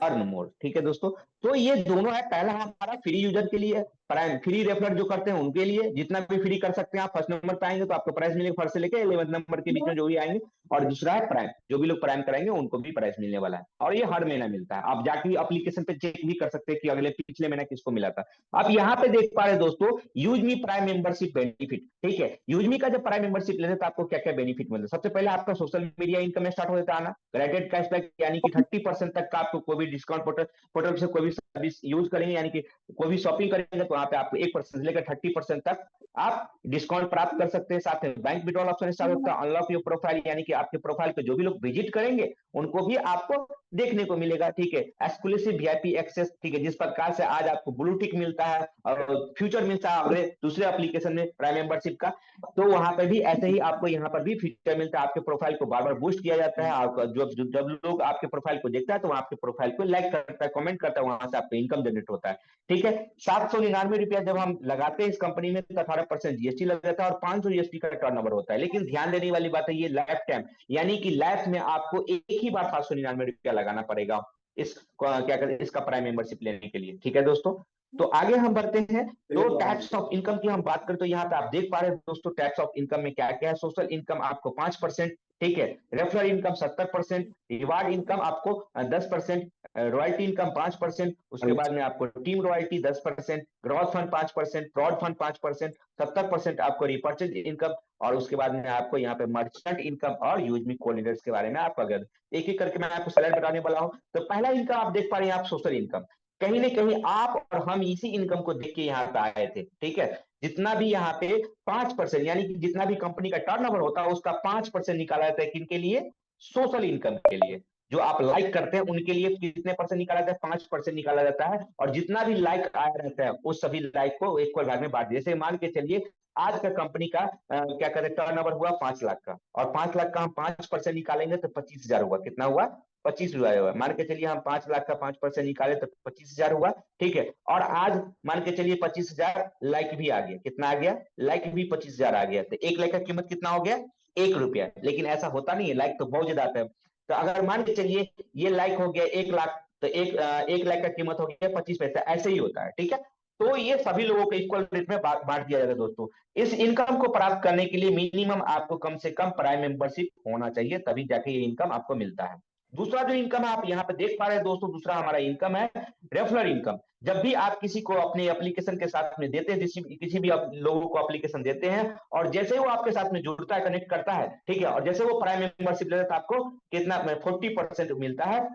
अर्न मोर। ठीक है दोस्तों, तो ये दोनों है। पहला हमारा फ्री यूजर के लिए, प्राइम फ्री रेफरर जो करते हैं उनके लिए, जितना भी फ्री कर सकते हैं आप। फर्स्ट नंबर पे आएंगे तो आपको प्राइस मिलेगा, फर्स्ट से लेकर 11th नंबर के बीच में जो भी आएंगे। और दूसरा है प्राइम, जो भी लोग प्राइम कराएंगे उनको भी प्राइस मिलने वाला है, और ये हर महीना मिलता है। आप जाके भी एप्लीकेशन पे चेक भी कर सकते हैं कि अगले पिछले महीना किसको मिला था। आप यहाँ पे देख पा रहे हैं दोस्तों, यूज मी प्राइम मेंबरशिप बेनिफिट। ठीक है, यूज मी का जब प्राइम मेंबरशिप लेते हैं तो आपको क्या क्या बेनिफिट मिलता है। सबसे पहले आपका सोशल मीडिया इनकम स्टार्ट हो जाता है आना, ग्रेडेड कैशबैक, यानी कि 30% तक का आपको कोई भी डिस्काउंट पोर्टल से कोई भी सर्विस यूज करेंगे, यानी कि कोई भी शॉपिंग करेंगे तो वहां पे आपको 1% से लेकर 30% तक आप डिस्काउंट प्राप्त कर सकते हैं। साथ में बैंक विड्रॉल ऑप्शन स्टार्ट होता है, अनलॉक योर प्रोफाइल, यानी कि आपके प्रोफाइल पे जो भी लोग विजिट करेंगे उनको भी आपको देखने को मिलेगा। ठीक है, एक्सक्लूसिव वीआईपी एक्सेस। ठीक है, जिस प्रकार से आज आपको ब्लू टिक मिलता है और फ्यूचर मिलता है अगले दूसरे एप्लीकेशन में प्राइम मेंबरशिप का, तो वहां पर भी ऐसे ही आपको यहाँ पर भी फीचर मिलता है। आपके प्रोफाइल को बार बार बूस्ट किया जाता है। आपका जब लोग आपके प्रोफाइल को देखता है तो आपके प्रोफाइल को लाइक करता है, कमेंट करता है, वहां से आपको इनकम जनरेट होता है। ठीक है, 799 रुपया जब हम लगाते हैं इस कंपनी में तो 18% जीएसटी लग जाता है और 500 यूएसडी का टर्नओवर होता है। लेकिन ध्यान देने वाली बात है, ये लाइफ टाइम, यानी कि लाइफ में आपको एक ही बार 799 रुपया लगाना पड़ेगा इस क्या कहते हैं इसका प्राइम मेंबरशिप लेने के लिए। ठीक है दोस्तों, तो आगे हम बढ़ते हैं। तो टैक्स ऑफ इनकम की हम बात करें तो यहाँ पे आप देख पा रहे हैं दोस्तों, टैक्स ऑफ इनकम में क्या क्या है। सोशल इनकम आपको 5%, ठीक है, रेफरल इनकम 70%, रिवार्ड इनकम आपको 10%, रॉयल्टी इनकम 5%, उसके बाद में आपको team royalty 10%, gross fund 5%, fraud fund 5%, 70% आपको रिपर्चेज इनकम, और उसके बाद में आपको यहाँ पे मर्चेंट इनकम और यूज मी कोऑर्डिनेटर्स के बारे में आपको अगर एक एक करके मैं आपको स्लाइड बताने वाला हूँ। तो पहला इनकम आप देख पा रहे हैं, आप सोशल इनकम। कहीं ना कहीं आप और हम इसी इनकम को देख के यहाँ पे आए थे। ठीक है, जितना भी यहाँ पे 5%, यानी कि जितना भी कंपनी का टर्नओवर होता है उसका 5% निकाला जाता है किनके लिए, सोशल इनकम के लिए। जो आप लाइक करते हैं उनके लिए कितने परसेंट निकाला जाता है, 5% निकाला जाता है। और जितना भी लाइक आया रहता है उस सभी लाइक को इक्वल भाग में बांट दिया। जैसे मान के चलिए आज का कंपनी का क्या कहते हैं टर्नओवर हुआ 5 लाख का, और 5 लाख का हम 5% निकालेंगे तो 25,000 हुआ। कितना हुआ, 25,000 हुआ। मान के चलिए हम 5 लाख का 5% निकाले तो 25,000 हुआ। ठीक है, और आज मान के चलिए 25,000 लाइक भी आ गया। कितना आ गया, लाइक भी 25,000 आ गया। तो 1 लाख का कीमत कितना हो गया, 1 रुपया। लेकिन ऐसा होता नहीं है, लाइक तो बहुत ज्यादा आता है। तो अगर मान के चलिए ये लाइक हो गया 1 लाख, तो 1 लाख का कीमत हो गया 25 पैसा, ऐसे ही होता है। ठीक है, तो ये सभी लोगों को इक्वल रेट में बांट दिया जाएगा दोस्तों। इस इनकम को प्राप्त करने के लिए मिनिमम आपको कम से कम प्राइम मेंबरशिप होना चाहिए, तभी जाके ये इनकम आपको मिलता है। दूसरा जो इनकम है आप यहाँ पे देख पा रहे हैं दोस्तों, दूसरा हमारा इनकम है रेफरल इनकम। जब भी आप किसी को अपने एप्लीकेशन के साथ में देते हैं, किसी भी आप लोगों को एप्लीकेशन देते हैं, और जैसे वो आपके साथ में जुड़ता है, कनेक्ट करता है, ठीक है, और जैसे वो प्राइम मेंबरशिप लेता है तो आपको कितना 40% मिलता है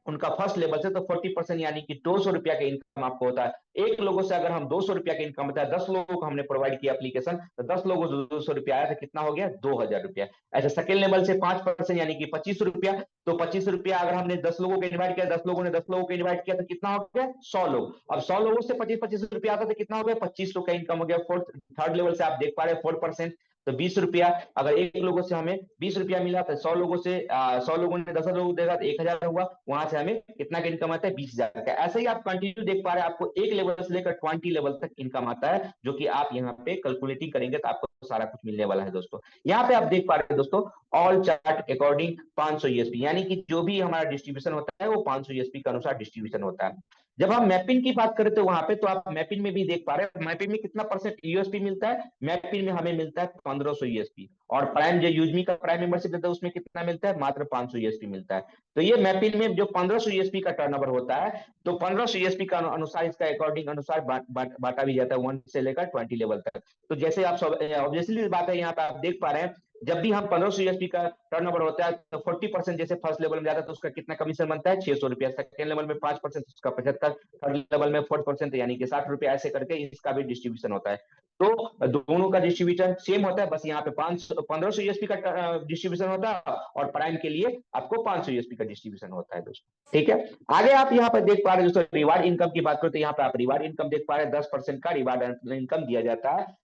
उनका फर्स्ट लेवल से। तो 40% यानी कि 200 रुपया का इनकम आपको होता है। एक लोगों से अगर हम 200 रुपया का इनकम होता है, 10 लोगों को हमने प्रोवाइड किया एप्लीकेशन, तो 10 लोगों से 200 रुपया आया तो कितना हो गया, 2,000 रुपया। ऐसे सेकेंड लेवल से 5% यानी कि 25 रुपया। तो 25 रुपया अगर हमने 10 लोगों को इन्वाइट किया, 10 लोगों ने 10 लोगों को इन्वाइट किया, तो कितना हो गया, 100 लोग। अब 100 लोगों से 25-25 रुपया आता तो कितना हो गया, 25 का इनकम हो गया। फोर्थ थर्ड लेवल से आप देख पा रहे हैं 4%, तो 20 रुपया। अगर एक लोगों से हमें 20 रुपया मिला तो 100 लोगों से 100 लोगों ने 10 लोगों देगा तो 1,000 हुआ। वहां से हमें कितना का इनकम आता है, 20,000 का। ऐसे ही आप कंटिन्यू देख पा रहे हैं, आपको एक लेवल से लेकर 20 लेवल तक इनकम आता है, जो कि आप यहाँ पे कैलकुलेटिंग करेंगे तो आपको सारा कुछ मिलने वाला है दोस्तों। यहाँ पे आप देख पा रहे हैं दोस्तों, ऑल चार्ट अकॉर्डिंग 500 यूएसपी, यानी कि जो भी हमारा डिस्ट्रीब्यूशन होता है वो 500 यूएसपी के अनुसार डिस्ट्रीब्यूशन होता है। जब हम मैपिंग की बात करें तो वहां पे तो आप मैपिंग में भी देख पा रहे हैं, मैपिंग में कितना परसेंट यूएसपी मिलता है, मैपिंग में हमें मिलता है 1500 यूएसपी। और प्राइम जो यूजमी का प्राइम मेंबरशिप देता है उसमें कितना मिलता है, मात्र 500 यूएसपी मिलता है। तो ये मैपिंग में जो 1500 यूएसपी का टर्नओवर होता है, तो 1500 यूएसपी का अनुसार इसका अकॉर्डिंग अनुसार बांटा भी जाता है 1 से लेकर 20 लेवल तक। तो जैसे आप ऑब्वियसली बात है, यहाँ पे आप देख पा रहे हैं, जब भी हम 1500 यूएसपी का टर्नओवर होता है तो 40% जैसे फर्स्ट लेवल में जाता है तो उसका कितना कमीशन बनता है, 600 रुपया। सेकंड लेवल में 5%, उसका 75। थर्ड लेवल में 4% यानी कि 60 रुपया। ऐसे करके इसका भी डिस्ट्रीब्यूशन होता है। तो दोनों का डिस्ट्रीब्यूशन सेम होता है, बस यहाँ पे 1500 यूएसपी का डिस्ट्रीब्यूशन होता है, और प्राइम के लिए आपको 500 यूएसपी का डिस्ट्रीब्यूशन होता है दोस्तों। ठीक है, आगे आप यहाँ पर देख पा रहे हैं दोस्तों, रिवार्ड इनकम की बात करें तो यहाँ पे आप रिवार्ड इनकम देख पा रहे हैं, 10% का रिवार्ड इनकम दिया जाता है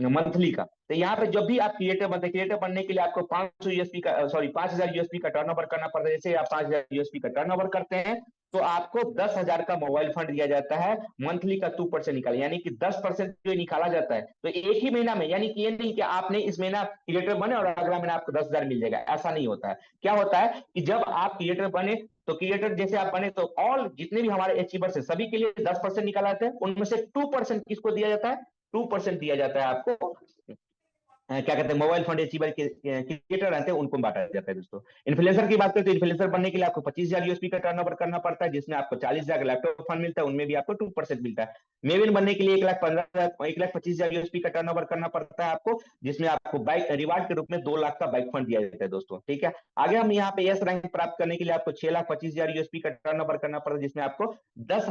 मंथली का। तो यहाँ पे जब भी आप क्रिएटर बनते हैं, क्रिएटर बनने के लिए आपको 500 यूएसपी का 5000 यूएसपी का टर्नओवर करना पड़ता है। जैसे आप 5000 यूएसपी का टर्नओवर करते हैं तो आपको 10,000 का मोबाइल फंड दिया जाता है, मंथली का 2% निकाल, यानी कि 10% जो निकाला जाता है, तो एक ही महीना में, यानी कि ये नहीं कि आपने इस महीना क्रिएटर बने और अगला महीना आपको 10,000 मिल जाएगा, ऐसा नहीं होता है। क्या होता है कि जब आप क्रिएटर बने, तो क्रिएटर जैसे आप बने तो ऑल जितने भी हमारे अचीवर्स है सभी के लिए 10% निकाला जाता है, उनमें से 2% किसको दिया जाता है, 2% दिया जाता है आपको क्या कहते हैं मोबाइल फंड अचीवर क्रिएटर रहते हैं उनको बांटा जाता है दोस्तों। इन्फ्लुएंसर की बात करें तो इन्फ्लुएंसर बनने के लिए आपको 25,000 यूएसपी का टर्नओवर करना पड़ता है, जिसमें आपको 40,000 लैपटॉप फंड मिलता है, उनमें भी आपको 2% मिलता है। मेविन बनने के लिए 1,15,000 1,25,000 यूएसपी का टर्नओवर करना पड़ता है आपको, जिसमें आपको बाइक रिवार्ड के रूप में 2 लाख का बाइक फंड दिया जाता है दोस्तों। ठीक है, आगे हम यहाँ पे एस रैंक प्राप्त करने के लिए आपको 6,25,000 यूएसपी का टर्नओवर करना पड़ता है, जिसमें आपको 10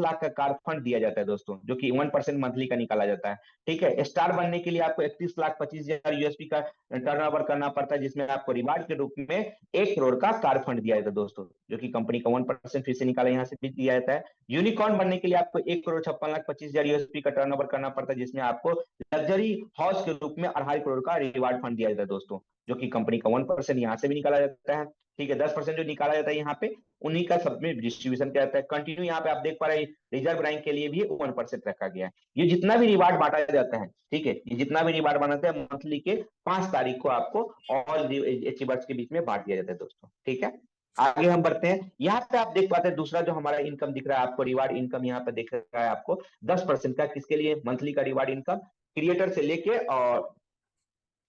लाख का कार फंड दिया जाता है दोस्तों, जो कि 1% मंथली का निकाला जाता है। ठीक है, स्टार बनने के लिए आपको 31,25,000 यूएसपी का टर्नओवर करना पड़ता है, जिसमें आपको रिवार्ड के रूप में 1 करोड़ का कार फंड दिया जाता है दोस्तों, जो कि कंपनी का 1% फिर से निकाला यहाँ से भी दिया जाता है। यूनिकॉर्न बनने के लिए आपको 1,56,25,000 यूएसपी का टर्नओवर करना पड़ता है, जिसमें आपको लग्जरी हाउस के रूप में 2.5 करोड़ का रिवार्ड फंड दिया जाता है दोस्तों, जो कि कंपनी का 1% यहाँ से भी निकाला जाता है। ठीक है, 10% जो निकाला जाता है यहाँ पे उन्हीं का सब में डिस्ट्रीब्यूशन किया जाता है। कंटिन्यू यहाँ पे आप देख पा रहे हैं रिजर्व रैंक के लिए भी 1% रखा गया है। ये जितना भी रिवार्ड बांटा जाता है, ठीक है, ये जितना भी रिवार्ड बनाते हैं मंथली के 5 तारीख को आपको ऑल अचीवर्स के बीच में बांट दिया जाता है दोस्तों। ठीक है, आगे हम बढ़ते हैं। यहाँ पे आप देख पाते हैं दूसरा जो हमारा इनकम दिख रहा है आपको, रिवार्ड इनकम यहाँ पे दिख रहा है आपको 10% का, किसके लिए, मंथली का रिवार्ड इनकम क्रिएटर से लेके, और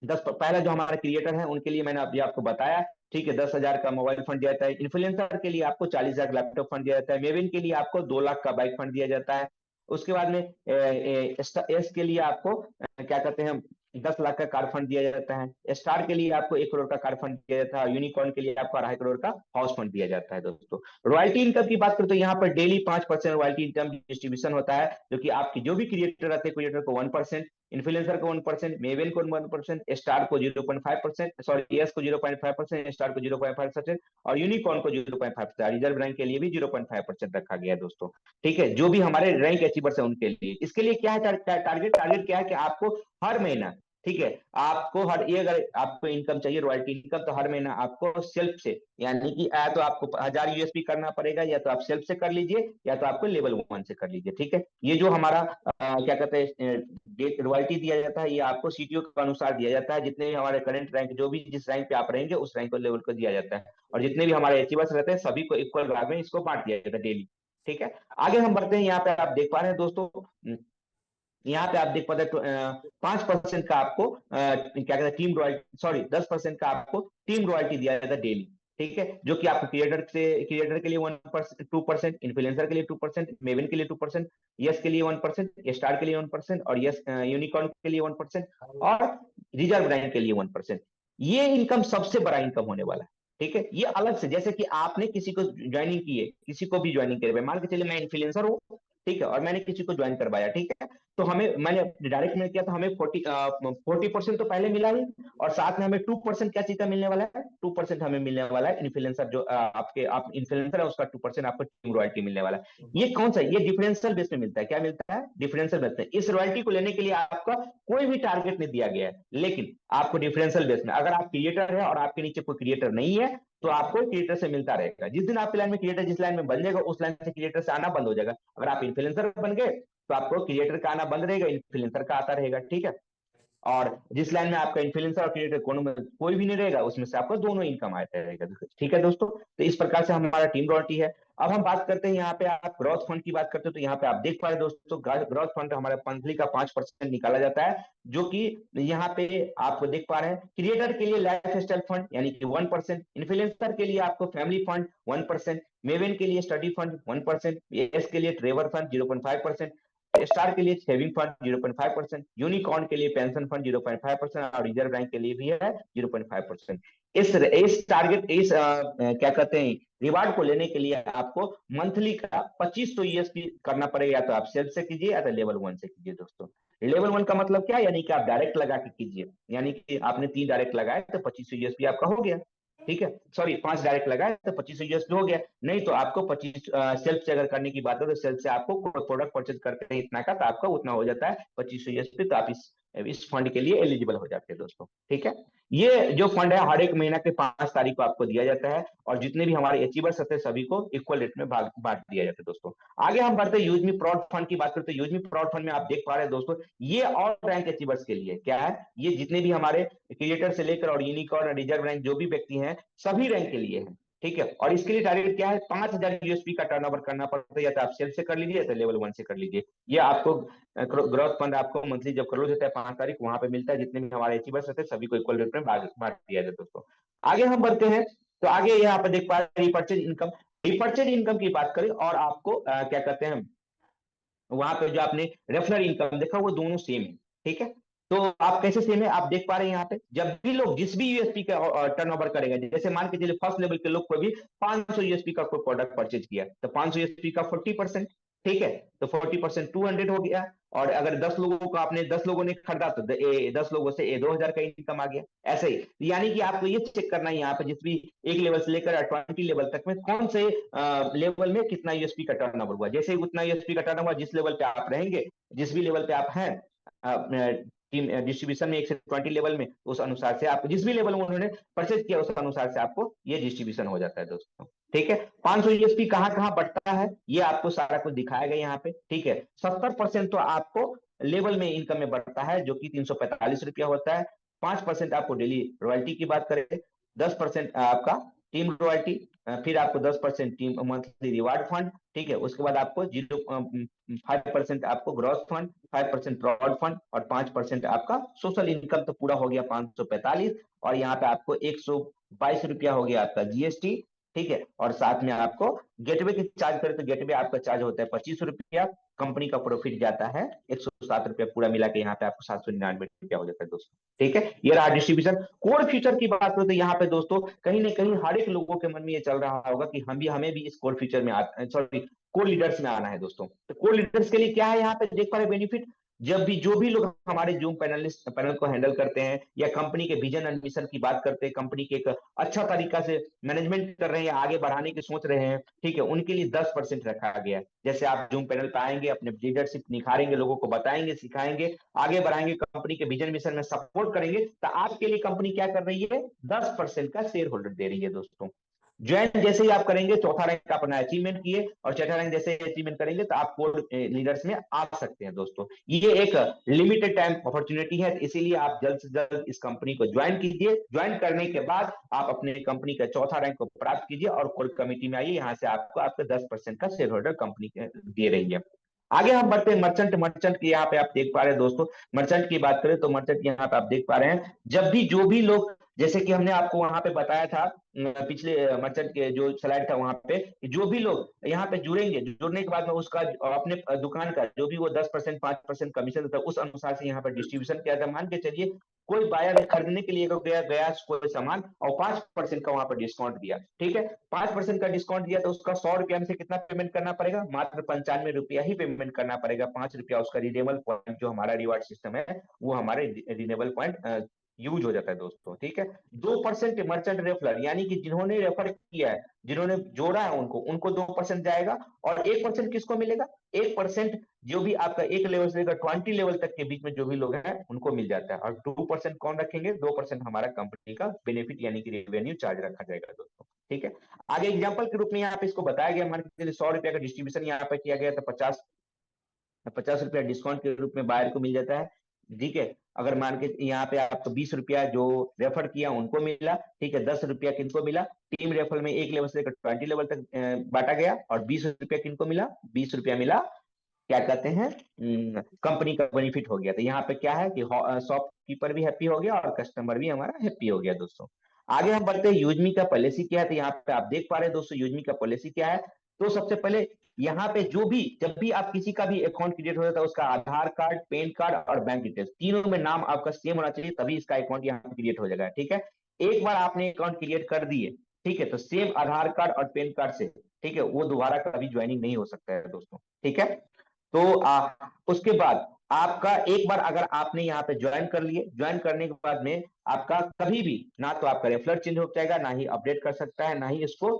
पहला जो हमारा क्रिएटर है उनके लिए मैंने अभी आपको बताया। ठीक है, 10,000 का मोबाइल फंड दिया जाता है। इन्फ्लुएंसर के लिए आपको 40,000 लैपटॉप फंड दिया जाता है। मेविन के लिए आपको 2 लाख का बाइक फंड दिया जाता है। उसके बाद में एस के लिए आपको क्या कहते हैं 10 लाख का कार फंड दिया जाता है। स्टार के लिए आपको 1 करोड़ का कार फंड दिया जाता है। यूनिकॉर्न के लिए आपको 2.5 करोड़ का हाउस फंड दिया जाता है दोस्तों। रॉयल्टी इनकम की बात करें तो यहाँ पर डेली 5% रॉयल्टी इनकम डिस्ट्रीब्यूशन होता है, जो कि आपकी जो भी क्रिएटर रहते हैं, क्रिएटर को 1%, इन्फ्लुएंसर को 1%, मेवेन को 1%, स्टार को 0.5%, सॉरी एस को 0.5%, स्टार को 0.5% और यूनिकॉर्न को 0.5%, रिजर्व रैंक के लिए भी 0.5% रखा गया है दोस्तों। ठीक है, जो भी हमारे रैंक अचीवर्स है उनके लिए। इसके लिए क्या है टारगेट, टारगेट क्या है कि आपको हर महीना, ठीक है, आपको हर ये अगर आपको इनकम चाहिए रॉयल्टी इनकम, तो हर महीना आपको सेल्फ से, यानी कि या तो आपको 1,000 यूएसपी करना पड़ेगा, या तो आप सेल्फ से कर लीजिए, या तो आपको लेवल 1 से कर लीजिए। ठीक है, ये जो हमारा क्या कहते हैं रॉयल्टी दिया जाता है, ये आपको सीटीओ के अनुसार दिया जाता है। जितने भी हमारे करंट रैंक, जो भी जिस रैंक पे आप रहेंगे उस रैंक को लेवल को दिया जाता है, और जितने भी हमारे अचीवर्स रहते हैं सभी को इक्वल भाग में इसको बांट दिया जाता है डेली। ठीक है, आगे हम बढ़ते हैं। यहाँ पे आप देख पा रहे हैं दोस्तों, यहाँ पे आप देख पाते हैं 5% का आपको क्या कहते हैं टीम रॉयल्टी, सॉरी 10% का आपको टीम रॉयल्टी दिया जाता है डेली। ठीक है, जो कि आपको क्रिएटर के लिए 1%, 2%, इन्फ्लुएंसर के लिए 2%, मेविन के लिए 2%, यस के लिए 1%, स्टार के लिए 1%, और यस यूनिकॉर्न के लिए 1%, और रिजर्व रैंक के लिए 1%। ये इनकम सबसे बड़ा इनकम होने वाला है। ठीक है, ये अलग से, जैसे कि आपने किसी को ज्वाइनिंग की है, किसी को भी ज्वाइनिंग करे, मान के चलिए मैं इन्फ्लुएंसर हूँ, ठीक है, और मैंने किसी को ज्वाइन करवाया, ठीक है, तो हमें, मैंने डायरेक्ट में किया तो हमें 40% तो पहले मिला ही, और साथ में हमें 2% क्या चीज का मिलने वाला है, 2% हमें मिलने वाला है इन्फ्लुएंसर, जो आप इन्फ्लुएंसर है उसका 2% आपको टीम रॉयल्टी मिलने वाला है। ये कौन सा, ये डिफरेंशियल बेस में मिलता है, क्या मिलता है, डिफरेंशियल बेस में। इस रॉयल्टी को लेने के लिए आपका कोई भी टारगेट नहीं दिया गया है, लेकिन आपको डिफरेंशियल बेस में, अगर आप क्रिएटर है और आपके नीचे कोई क्रिएटर नहीं है, तो आपको क्रिएटर से मिलता रहेगा। जिस दिन आपके लाइन में क्रिएटर जिस लाइन में बन जाएगा, उस लाइन से क्रिएटर से आना बंद हो जाएगा। अगर आप इन्फ्लुएंसर बन गए तो आपको क्रिएटर का आना बंद रहेगा, इन्फ्लुएंसर का आता रहेगा। ठीक है, और जिस लाइन में आपका इन्फ्लुएंसर और क्रिएटर कोई भी नहीं रहेगा, उसमें से आपको दोनों इनकम आते रहेगा। ठीक है दोस्तों, तो इस प्रकार से हमारा टीम रॉयल्टी है। अब हम बात करते हैं, यहाँ पे आप ग्रोथ फंड की बात करते हो, तो यहाँ पे आप देख पा रहे दोस्तों, ग्रोथ फंड हमारे मंथली का 5% निकाला जाता है, जो कि यहाँ पे आप देख पा रहे हैं। क्रिएटर के लिए लाइफ स्टाइल फंड यानी कि 1%, इन्फ्लुएंसर के लिए आपको फैमिली फंड 1%, मेवेन के लिए स्टडी फंड 1%, एस के लिए ट्रेवर फंड 0.5%, स्टार के लिए सेविंग फंड 0.5%, यूनिकॉर्न के लिए पेंशन फंड 0.5%, और रिजर्व बैंक के लिए भी है 0.5%। इस टारगेट, इस क्या कहते हैं रिवार्ड को लेने के लिए आपको मंथली का 2500 ईएसपी करना पड़ेगा, या तो आप सेल्फ से कीजिए या तो लेवल 1 से कीजिए दोस्तों। लेवल 1 का मतलब क्या, यानी कि आप डायरेक्ट लगा के कीजिए, यानी कि आपने 3 डायरेक्ट लगाए तो 2500 ईएसपी आपका हो गया। ठीक है, सॉरी 5 डायरेक्ट लगाए तो 2500 यूएसपी हो गया। नहीं तो आपको 25 सेल्फ से अगर करने की बात है, तो सेल्फ से आपको प्रोडक्ट परचेज करते हैं इतना का, तो आपका उतना हो जाता है 2500 यूएसपी। तो आप इस इस फंड के लिए एलिजिबल हो जाते हैं दोस्तों। ठीक है, ये जो फंड है हर एक महीना के 5 तारीख को आपको दिया जाता है, और जितने भी हमारे अचीवर्स होते हैं सभी को इक्वल रेट में बांट दिया जाता है दोस्तों। आगे हम बढ़ते हैं यूजमी प्राउड फंड की बात करते हैं। यूजमी प्राउड फंड में आप देख पा रहे हैं दोस्तों, ये ऑल रैंक अचीवर्स के लिए क्या है, ये जितने भी हमारे क्रिएटर से लेकर और यूनिकॉर्न रिजर्व रैंक जो भी व्यक्ति हैं सभी रैंक के लिए है। ठीक है, और इसके लिए टारगेट क्या है, 5,000 यूएसपी का टर्नओवर करना पड़ता है, या तो आप सेल्फ से कर लीजिए या तो लेवल 1 से कर लीजिए। ये आपको ग्रोथ फंड आपको मंथली जब क्लोज होता है 5 तारीख, वहां पे मिलता है, जितने भी हमारे अचीवर्स होते हैं सभी को इक्वल रेट में बांट दिया जाए दोस्तों। आगे हम बढ़ते हैं, तो आगे यहाँ पे देख पा रहे हैं रिपर्चेज इनकम। रिपर्चेज इनकम की बात करें और आपको क्या कहते हैं, वहां पे जो आपने रेफरल इनकम देखा वो दोनों सेम है। ठीक है, तो आप कैसे सेम है आप देख पा रहे हैं यहाँ पे, जब भी लोग जिस भी यूएसपी का टर्नओवर करेगा, जैसे मान के चलिए फर्स्ट लेवल के लोग को भी 500 यूएसपी का कोई प्रोडक्ट परचेज किया, तो 500 यूएसपी का 40%। ठीक है, तो 40% 200 हो गया, और अगर 10 लोगों को आपने 10 लोगों ने खरीदा तो 10 लोगों से 2,000 का इनकम आ गया। ऐसे ही यानी कि आपको ये चेक करना है यहाँ पे जिस भी एक लेवल से लेकर 20 लेवल तक में कौन से लेवल में कितना यूएसपी का टर्नओवर हुआ। जैसे उतना यूएसपी का टर्नओवर जिस लेवल पे आप रहेंगे, जिस भी लेवल पे आप हैं टीम डिस्ट्रीब्यूशन में 1 से 20 लेवल में, उस अनुसार से आपको जिस भी लेवल में उन्होंने परचेज किया उस अनुसार से आपको ये डिस्ट्रीब्यूशन हो जाता है दोस्तों। ठीक है, 500 यूएसपी कहाँ कहाँ बढ़ता है ये आपको सारा कुछ दिखाया गया यहाँ पे। ठीक है, 70% तो आपको लेवल में इनकम में बढ़ता है जो कि 345 रुपया होता है। 5% आपको डेली रॉयल्टी की बात करें, 10% आपका टीम रॉयल्टी, फिर आपको 10% टीम मंथली रिवार्ड फंड। ठीक है, उसके बाद आपको 5% आपको ग्रॉस फंड, 5% प्राउड फंड, और 5% आपका सोशल इनकम, तो पूरा हो गया 545। और यहाँ पे आपको 122 रुपया हो गया आपका जीएसटी। ठीक है, और साथ में आपको गेटवे की चार्ज करें तो गेटवे आपका चार्ज होता है 25 रुपया। कंपनी का प्रॉफिट जाता है 107 रुपया, पूरा मिला के यहाँ पे आपको 799 रुपया हो जाता है दोस्तों। ठीक है, ये रहा डिस्ट्रीब्यूशन। कोर फीचर की बात करें तो यहाँ पे दोस्तों कहीं ना कहीं हर एक लोगों के मन में ये चल रहा होगा कि हमें भी इस कोर फीचर में सॉरी कोर लीडर्स में आना है दोस्तों। तो कोर लीडर्स के लिए क्या है यहाँ पे देख पा रहे बेनिफिट, जब भी जो भी लोग हमारे जूम पैनल को हैंडल करते हैं या कंपनी के विजन एंड मिशन की बात करते हैं, कंपनी के एक अच्छा तरीका से मैनेजमेंट कर रहे हैं या आगे बढ़ाने की सोच रहे हैं, ठीक है, उनके लिए 10% रखा गया है। जैसे आप जूम पैनल पे आएंगे, अपने लीडरशिप निखारेंगे, लोगों को बताएंगे, सिखाएंगे, आगे बढ़ाएंगे, कंपनी के विजन मिशन में सपोर्ट करेंगे, तो आपके लिए कंपनी क्या कर रही है, 10% का शेयर होल्डर दे रही है दोस्तों। ज्वाइन जैसे ही आप करेंगे, चौथा रैंक अपना अचीवमेंट किए, और छठा रैंक जैसे अचीवमेंट करेंगे तो आप कोर लीडर्स में आ सकते हैं दोस्तों। ये एक लिमिटेड टाइम अपॉर्चुनिटी है, इसीलिए आप जल्द से जल्द इस कंपनी को ज्वाइन कीजिए। ज्वाइन करने के बाद आप अपने कंपनी का चौथा रैंक को प्राप्त कीजिए और कोर कमेटी में आइए, यहाँ से आपको आपके 10% का शेयर होल्डर कंपनी दे रही है। आगे हम बढ़ते हैं मर्चेंट। मर्चेंट की यहाँ पे आप देख पा रहे हैं दोस्तों, मर्चेंट की बात करें तो मर्चेंट यहाँ पे आप देख पा रहे हैं, जब भी जो भी लोग, जैसे कि हमने आपको वहां पे बताया था पिछले मर्चेंट के जो स्लाइड था वहां पे, जो भी लोग यहाँ पे जुड़ेंगे, जुड़ने के बाद में उसका अपने दुकान का जो भी वो 10% 5% कमीशन होता है, उस अनुसार से यहाँ पे डिस्ट्रीब्यूशन किया था। मान के चलिए कोई बायर खरीदने के लिए गया कोई सामान और 5% का वहां पर डिस्काउंट दिया, ठीक है, 5% का डिस्काउंट दिया तो उसका 100 रुपया में से कितना पेमेंट करना पड़ेगा, मात्र 95 रुपया ही पेमेंट करना पड़ेगा। 5 रुपया उसका रिडेबल पॉइंट, जो हमारा रिवार्ड सिस्टम है वो हमारे रिडेबल पॉइंट यूज हो जाता है दोस्तों। ठीक है, 2% मर्चेंट रेफरर, यानी कि जिन्होंने रेफर किया है, जिन्होंने जोड़ा है, उनको 2% जाएगा। और 1% किसको मिलेगा, 1% जो भी आपका एक लेवल से लेकर 20 लेवल तक के बीच में जो भी लोग हैं उनको मिल जाता है। और 2% कौन रखेंगे, 2% हमारा कंपनी का बेनिफिट यानी कि रेवेन्यू चार्ज रखा जाएगा दोस्तों। ठीक है, आगे एग्जाम्पल के रूप में यहाँ पे इसको बताया गया, मान के चलिए 100 रुपया का डिस्ट्रीब्यूशन यहाँ पे किया गया तो 50 रुपया डिस्काउंट के रूप में बायर को मिल जाता है। ठीक है, अगर मान के यहाँ पे आपको 20 रुपया जो रेफर किया उनको मिला, ठीक है, 10 रुपया किनको मिला, टीम रेफर में एक लेवल से लेकर 20 लेवल तक बांटा गया, और 20 रुपया किनको मिला, 20 रुपया मिला क्या कहते हैं कंपनी का बेनिफिट हो गया। तो यहाँ पे क्या है कि शॉपकीपर भी हैप्पी हो गया और कस्टमर भी हमारा हैप्पी हो गया दोस्तों। आगे हम बढ़ते हैं, यूजमी का पॉलिसी क्या है, तो यहाँ पे आप देख पा रहे हैं दोस्तों यूजमी का पॉलिसी क्या है। तो सबसे पहले यहाँ पे जब भी आप किसी का भी अकाउंट क्रिएट होता है, उसका आधार कार्ड, पैन कार्ड और बैंक डिटेल्स तीनों में नाम आपका सेम होना चाहिए, तभी इसका अकाउंट यहाँ पे क्रिएट हो जाएगा। ठीक है, एक बार आपने अकाउंट क्रिएट कर दिए, ठीक है, तो सेम आधार कार्ड और पैन कार्ड से, ठीक है, वो दोबारा कभी ज्वाइनिंग नहीं हो सकता है दोस्तों। ठीक है, तो उसके बाद आपका एक बार अगर आपने यहाँ पे ज्वाइन कर लिए, ज्वाइन करने के बाद में आपका कभी भी ना तो आपका रेफरल चेंज हो जाएगा, ना ही अपडेट कर सकता है, ना ही इसको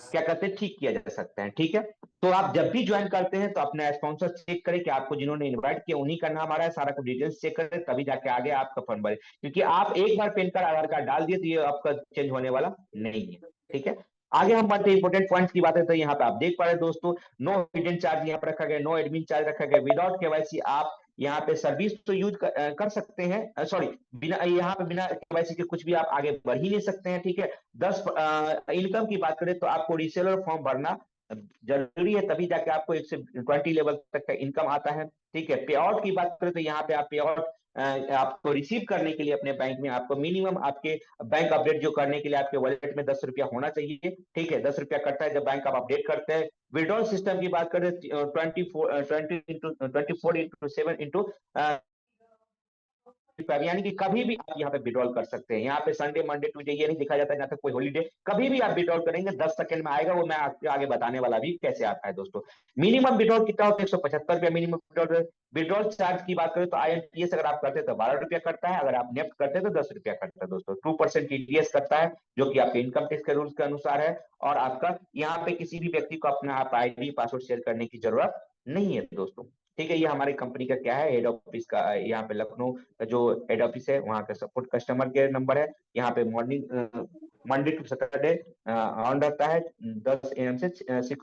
क्या करते हैं, ठीक किया जा सकता है। ठीक है, तो आप जब भी ज्वाइन करते हैं तो अपना स्पॉन्सर चेक करें कि आपको जिन्होंने इनवाइट किया उन्हीं का नाम आ रहा है, सारा कुछ डिटेल्स चेक करें, तभी जाके आगे आपका फॉर्म भरे, क्योंकि आप एक बार पैन कार्ड आधार कार्ड डाल दिए तो ये आपका चेंज होने वाला नहीं है। ठीक है, आगे हम बढ़ते हैं इंपोर्टेंट पॉइंट्स की बातें। तो यहाँ पे आप देख पा रहे हैं दोस्तों, नो हिडन चार्ज यहाँ पर रखा गया, नो एडमिन चार्ज रखा गया, विदाउट केवाईसी आप यहाँ पे सर्विस तो यूज कर सकते हैं, सॉरी बिना यहाँ पे बिना केवाईसी के कुछ भी आप आगे बढ़ ही नहीं सकते हैं। ठीक है, 10 इनकम की बात करें तो आपको रीसेलर फॉर्म भरना जरूरी है, तभी जाके आपको 1 से 20 लेवल तक का इनकम आता है। ठीक है, पे आउट की बात करें तो यहाँ पे आप पे आउट आपको रिसीव करने के लिए अपने बैंक में आपको मिनिमम आपके बैंक अपडेट जो करने के लिए आपके वॉलेट में 10 रुपया होना चाहिए। ठीक है, 10 रुपया कटता है जब बैंक आप अपडेट करते हैं। विड्रॉल सिस्टम की बात करें 24/7 यानी कि कभी भी आप यहाँ पे विड्रॉल कर सकते हैं। यहाँ पे संडे मंडे ट्यूजडे ये नहीं दिखा जाता है, यहाँ तक कोई हॉलीडे, कभी भी आप विड्रॉल करेंगे 10 सेकंड में आएगा, वो मैं आपके आगे बताने वाला भी कैसे आता है दोस्तों। मिनिमम विड्रॉल कितना होता है, 175 रुपया मिनिमम विड्रॉल। विड्रॉल चार्ज की बात करें तो IMPS अगर आप करते हैं तो 12 रुपया करता है, अगर आप नेफ्ट करते हैं तो 10 रुपया करता है दोस्तों। 2% TDS करता है जो कि आपके इनकम टैक्स के रूल्स के अनुसार है। और आपका यहाँ पे किसी भी व्यक्ति को अपना आप ID पासवर्ड शेयर करने की जरूरत नहीं है दोस्तों। ठीक है, ये हमारी कंपनी का क्या है, हेड ऑफिस का यहाँ पे लखनऊ जो हेड ऑफिस है वहाँ का सपोर्ट कस्टमर केयर नंबर है। यहाँ पे morning Monday to Saturday on रहता है, 10 AM से 6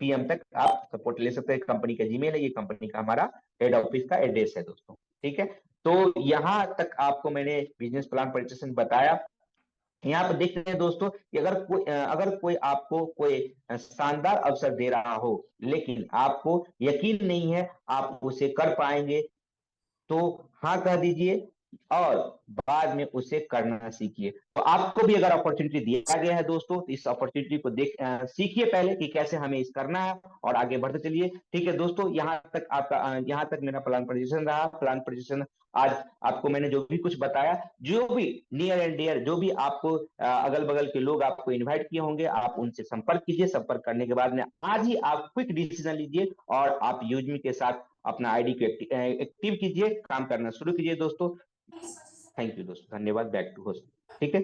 PM तक आप सपोर्ट ले सकते हैं। कंपनी का जीमेल है, ये कंपनी का हमारा हेड ऑफिस का एड्रेस है दोस्तों। ठीक है, तो यहाँ तक आपको मैंने बिजनेस प्लान प्रेजेंटेशन बताया। यहाँ पर देख रहे हैं दोस्तों कि अगर कोई आपको कोई शानदार अवसर दे रहा हो, लेकिन आपको यकीन नहीं है आप उसे कर पाएंगे, तो हाँ कह दीजिए और बाद में उसे करना सीखिए। तो आपको भी अगर अपॉर्चुनिटी दिया गया है दोस्तों, तो इस अपॉर्चुनिटी को सीखिए पहले कि कैसे हमें इस करना है और आगे बढ़ते चलिए। ठीक है दोस्तों, यहाँ तक मेरा प्लान प्रेजेंटेशन रहा। प्लान प्रेजेंटेशन आज आपको मैंने जो भी कुछ बताया, जो भी नियर एंड डियर, जो भी आपको अगल बगल के लोग आपको इन्वाइट किए होंगे, आप उनसे संपर्क कीजिए। संपर्क करने के बाद में आज ही आप क्विक डिसीजन लीजिए और आप यूजमी के साथ अपना ID को एक्टिव कीजिए, काम करना शुरू कीजिए दोस्तों। थैंक यू दोस्तों, धन्यवाद। Back to host. ठीक है।